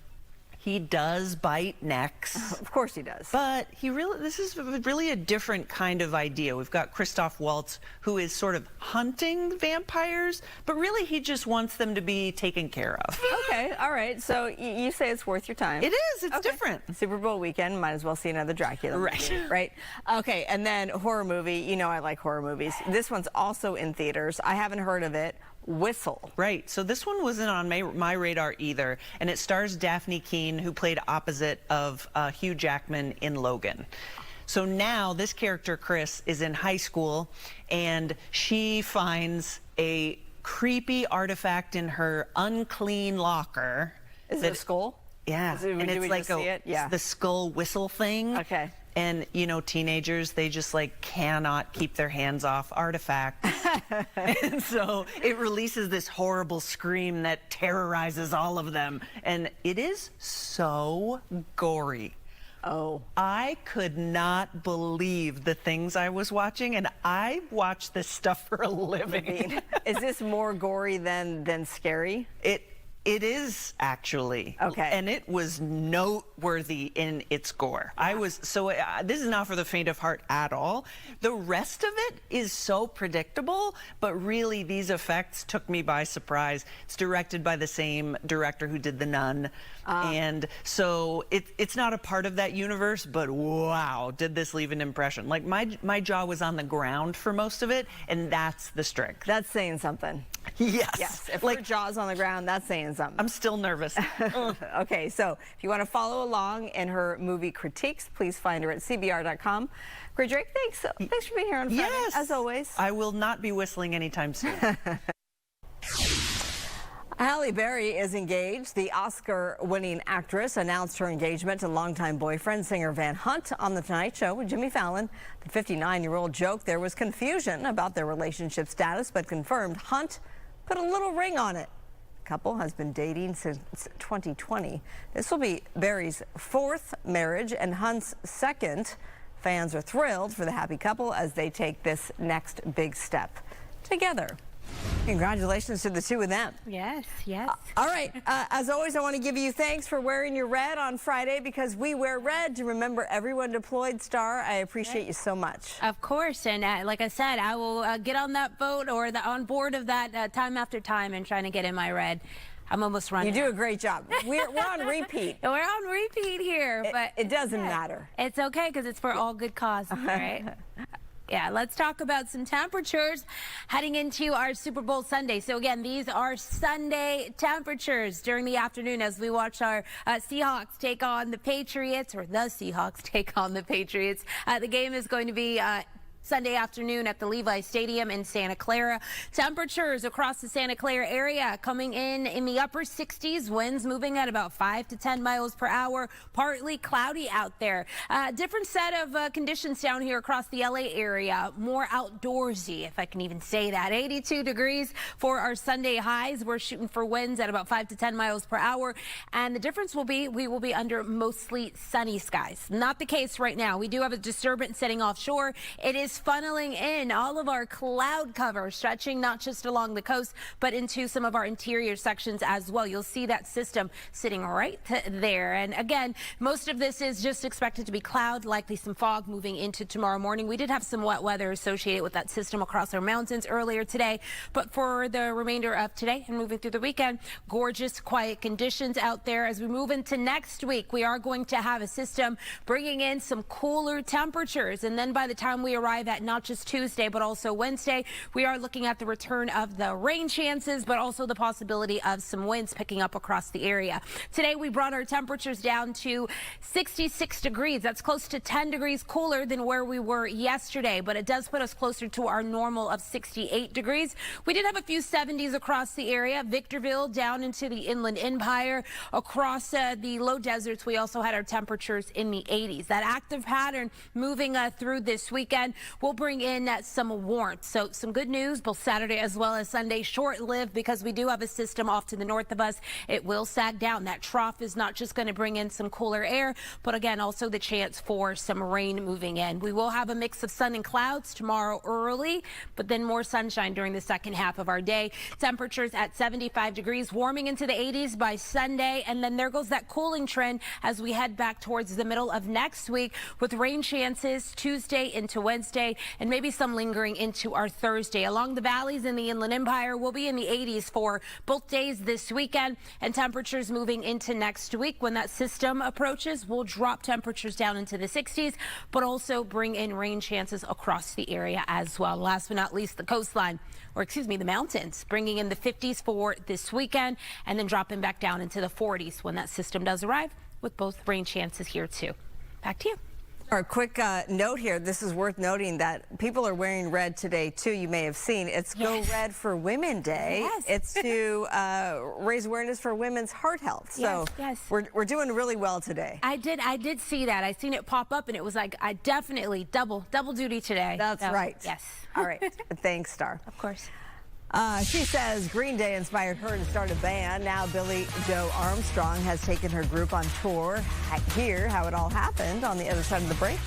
He does bite necks. Of course he does. But this is really a different kind of idea. We've got Christoph Waltz, who is sort of hunting vampires, but really he just wants them to be taken care of. Okay, all right. So you say it's worth your time. It is, it's different. Super Bowl weekend, might as well see another Dracula movie, right? Okay, and then horror movie. You know I like horror movies. This one's also in theaters. I haven't heard of it. Whistle. Right, so this one wasn't on my radar either, and it stars Daphne Keane, who played opposite of Hugh Jackman in Logan. So now this character, Chris, is in high school, and she finds a creepy artifact in her unclean locker. Is it a skull? Yeah, and it's like the skull whistle thing. Okay. And, you know, teenagers, they just, like, cannot keep their hands off artifacts. And so it releases this horrible scream that terrorizes all of them. And it is so gory. Oh. I could not believe the things I was watching, and I watch this stuff for a living. Is this more gory than scary? It is, actually. Okay. And it was noteworthy in its gore. This is not for the faint of heart at all. The rest of it is so predictable, but really these effects took me by surprise. It's directed by the same director who did The Nun. And so it's not a part of that universe, but wow, did this leave an impression. Like my jaw was on the ground for most of it, and that's the strength. That's saying something. Yes. Yes. If her jaw's on the ground, that's saying something. I'm still nervous. Okay, so if you want to follow along in her movie critiques, please find her at CBR.com. Great, Drake, thanks for being here on Friday, as always. I will not be whistling anytime soon. Halle Berry is engaged. The Oscar-winning actress announced her engagement to longtime boyfriend, singer Van Hunt, on The Tonight Show with Jimmy Fallon. The 59-year-old joked there was confusion about their relationship status, but confirmed Hunt put a little ring on it. The couple has been dating since 2020. This will be Berry's fourth marriage and Hunt's second. Fans are thrilled for the happy couple as they take this next big step together. Congratulations to the two of them. Yes, yes. All right. As always, I want to give you thanks for wearing your red on Friday because we wear red to remember everyone deployed. Star, I appreciate you so much. Of course. And like I said, I will get on that boat or on board of that time after time and trying to get in my red. I'm almost running. You do a great job. We're on repeat. We're on repeat here, but it doesn't matter. It's okay because it's for all good causes, right? Yeah, let's talk about some temperatures heading into our Super Bowl Sunday. So again, these are Sunday temperatures during the afternoon as we watch our Seahawks take on the Patriots, or the Seahawks take on the Patriots. The game is going to be Sunday afternoon at the Levi Stadium in Santa Clara. Temperatures across the Santa Clara area coming in the upper 60s, winds moving at about 5 to 10 miles per hour, partly cloudy out there. Different set of conditions down here across the LA area, more outdoorsy, if I can even say that. 82 degrees for our Sunday highs. We're shooting for winds at about 5 to 10 miles per hour. And the difference will be we will be under mostly sunny skies. Not the case right now. We do have a disturbance setting offshore. It is funneling in all of our cloud cover, stretching not just along the coast, but into some of our interior sections as well. You'll see that system sitting right there. And again, most of this is just expected to be cloud, likely some fog moving into tomorrow morning. We did have some wet weather associated with that system across our mountains earlier today, but for the remainder of today and moving through the weekend, gorgeous, quiet conditions out there. As we move into next week, we are going to have a system bringing in some cooler temperatures. And then by the time we arrive at not just Tuesday, but also Wednesday, we are looking at the return of the rain chances, but also the possibility of some winds picking up across the area. Today, we brought our temperatures down to 66 degrees. That's close to 10 degrees cooler than where we were yesterday, but it does put us closer to our normal of 68 degrees. We did have a few 70s across the area. Victorville down into the Inland Empire. Across the low deserts, we also had our temperatures in the 80s. That active pattern moving through this weekend will bring in some warmth. So some good news both Saturday as well as Sunday. Short-lived because we do have a system off to the north of us. It will sag down. That trough is not just going to bring in some cooler air, but again, also the chance for some rain moving in. We will have a mix of sun and clouds tomorrow early, but then more sunshine during the second half of our day. Temperatures at 75 degrees, warming into the 80s by Sunday. And then there goes that cooling trend as we head back towards the middle of next week with rain chances Tuesday into Wednesday, and maybe some lingering into our Thursday. Along the valleys in the Inland Empire, we'll be in the 80s for both days this weekend, and temperatures moving into next week. When that system approaches, we'll drop temperatures down into the 60s, but also bring in rain chances across the area as well. Last but not least, the coastline, or excuse me, the mountains, bringing in the 50s for this weekend, and then dropping back down into the 40s when that system does arrive, with both rain chances here too. Back to you. A quick note here. This is worth noting that people are wearing red today, too. You may have seen. It's Go Red for Women Day. Yes. It's to raise awareness for women's heart health. So yes. We're doing really well today. I did see that. I seen it pop up, and it was like, I definitely double duty today. That's right. Yes. All right. Thanks, Star. Of course. She says Green Day inspired her to start a band. Now Billie Joe Armstrong has taken her group on tour. Hear how it all happened on the other side of the break.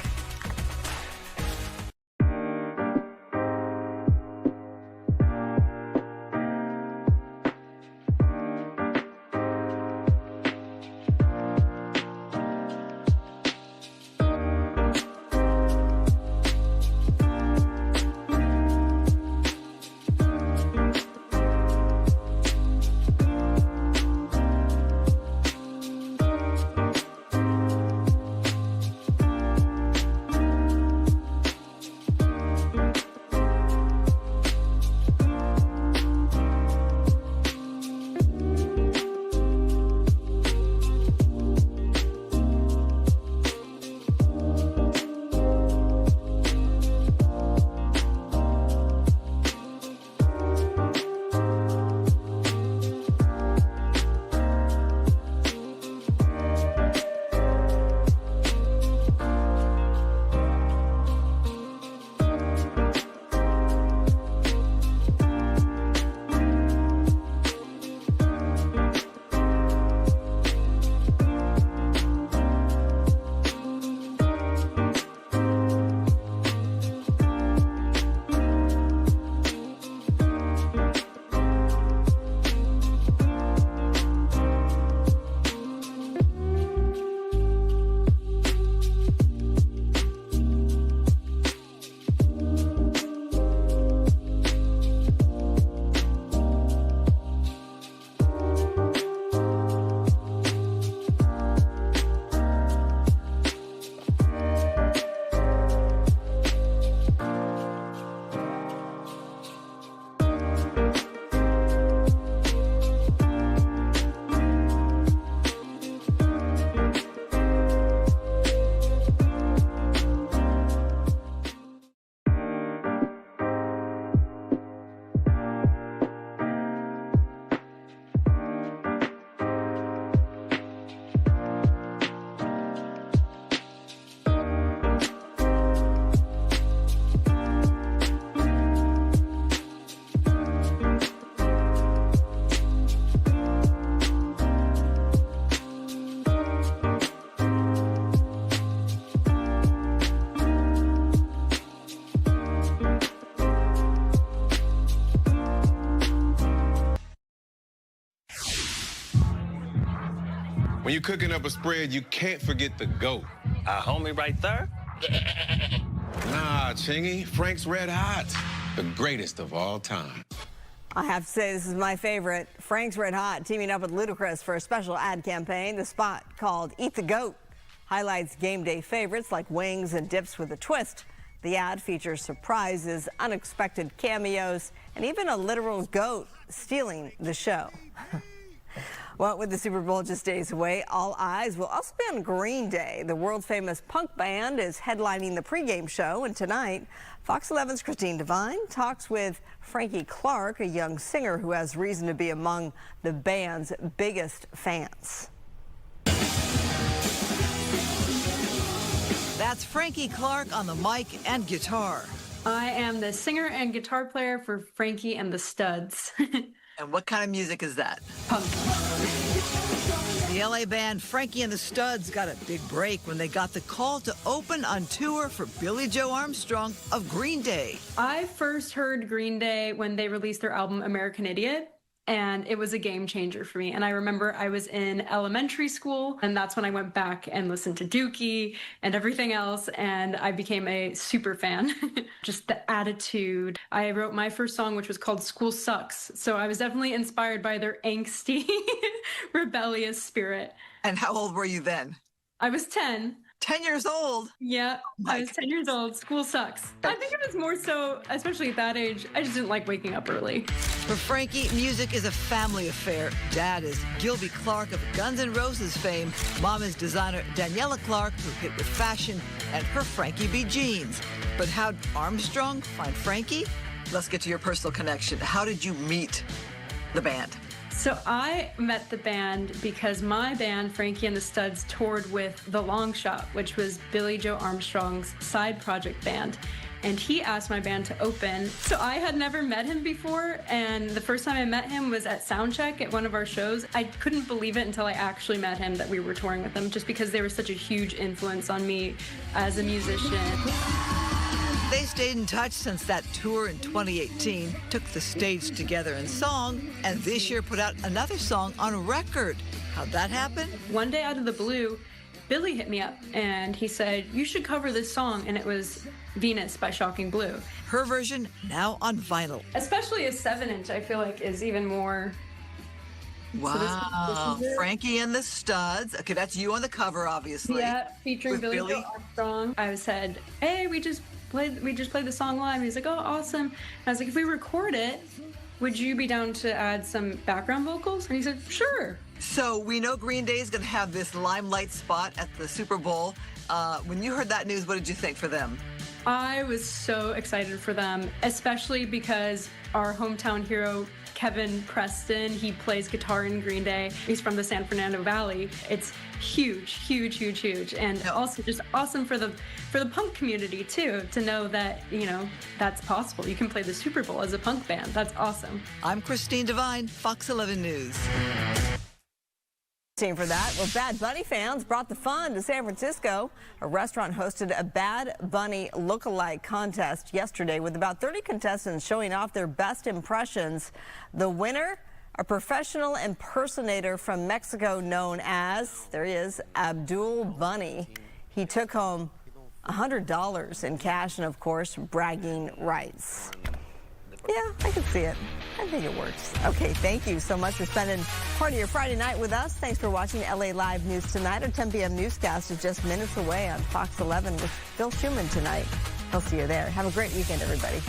cooking up a spread, you can't forget the GOAT. Our homie right there? Nah, Chingy, Frank's Red Hot. The greatest of all time. I have to say, this is my favorite. Frank's Red Hot teaming up with Ludacris for a special ad campaign. The spot, called Eat the Goat, highlights game day favorites like wings and dips with a twist. The ad features surprises, unexpected cameos, and even a literal goat stealing the show. Well, with the Super Bowl just days away, all eyes will also be on Green Day. The world-famous punk band is headlining the pregame show, and tonight, Fox 11's Christine Devine talks with Frankie Clark, a young singer who has reason to be among the band's biggest fans. That's Frankie Clark on the mic and guitar. I am the singer and guitar player for Frankie and the Studs. And what kind of music is that? Punk. The LA band Frankie and the Studs got a big break when they got the call to open on tour for Billie Joe Armstrong of Green Day. I first heard Green Day when they released their album American Idiot, and it was a game changer for me. And I remember I was in elementary school, and that's when I went back and listened to Dookie and everything else, and I became a super fan. Just the attitude. I wrote my first song, which was called School Sucks, so I was definitely inspired by their angsty, rebellious spirit. And how old were you then? I was 10. 10 years old? Yeah, I was 10 years old. School sucks. I think it was more so, especially at that age, I just didn't like waking up early. For Frankie, music is a family affair. Dad is Gilby Clark of Guns N' Roses fame. Mom is designer Daniela Clark, who hit with fashion and her Frankie B jeans. But how'd Armstrong find Frankie? Let's get to your personal connection. How did you meet the band? So I met the band because my band, Frankie and the Studs, toured with The Long Shot, which was Billie Joe Armstrong's side project band. And he asked my band to open. So I had never met him before, and the first time I met him was at Soundcheck at one of our shows. I couldn't believe it until I actually met him that we were touring with him, just because they were such a huge influence on me as a musician. They stayed in touch since that tour in 2018, took the stage together in song, and this year put out another song on record. How'd that happen? One day out of the blue, Billy hit me up and he said, "You should cover this song," and it was Venus by Shocking Blue. Her version now on vinyl. Especially a 7-inch, I feel like is even more. Wow, so Frankie and the Studs. Okay, that's you on the cover, obviously. Yeah, featuring Billie Joe Armstrong. I said, "Hey, we just played the song live." He's like, "Oh, awesome." And I was like, "If we record it, would you be down to add some background vocals?" And he said, "Sure." So we know Green Day is going to have this limelight spot at the Super Bowl. When you heard that news, what did you think for them? I was so excited for them, especially because our hometown hero, Kevin Preston, he plays guitar in Green Day. He's from the San Fernando Valley. It's huge, huge, huge, huge. And also just awesome for the punk community too, to know that, you know, that's possible. You can play the Super Bowl as a punk band. That's awesome. I'm Christine Devine, Fox 11 News. For that, well, Bad Bunny fans brought the fun to San Francisco. A restaurant hosted a Bad Bunny look-alike contest yesterday with about 30 contestants showing off their best impressions. The winner, a professional impersonator from Mexico known as, there he is, Abdul Bunny. He took home $100 in cash and, of course, bragging rights. Yeah, I can see it. I think it works. Okay, thank you so much for spending part of your Friday night with us. Thanks for watching LA Live News Tonight. Our 10 p.m. newscast is just minutes away on Fox 11 with Phil Schuman tonight. He'll see you there. Have a great weekend, everybody.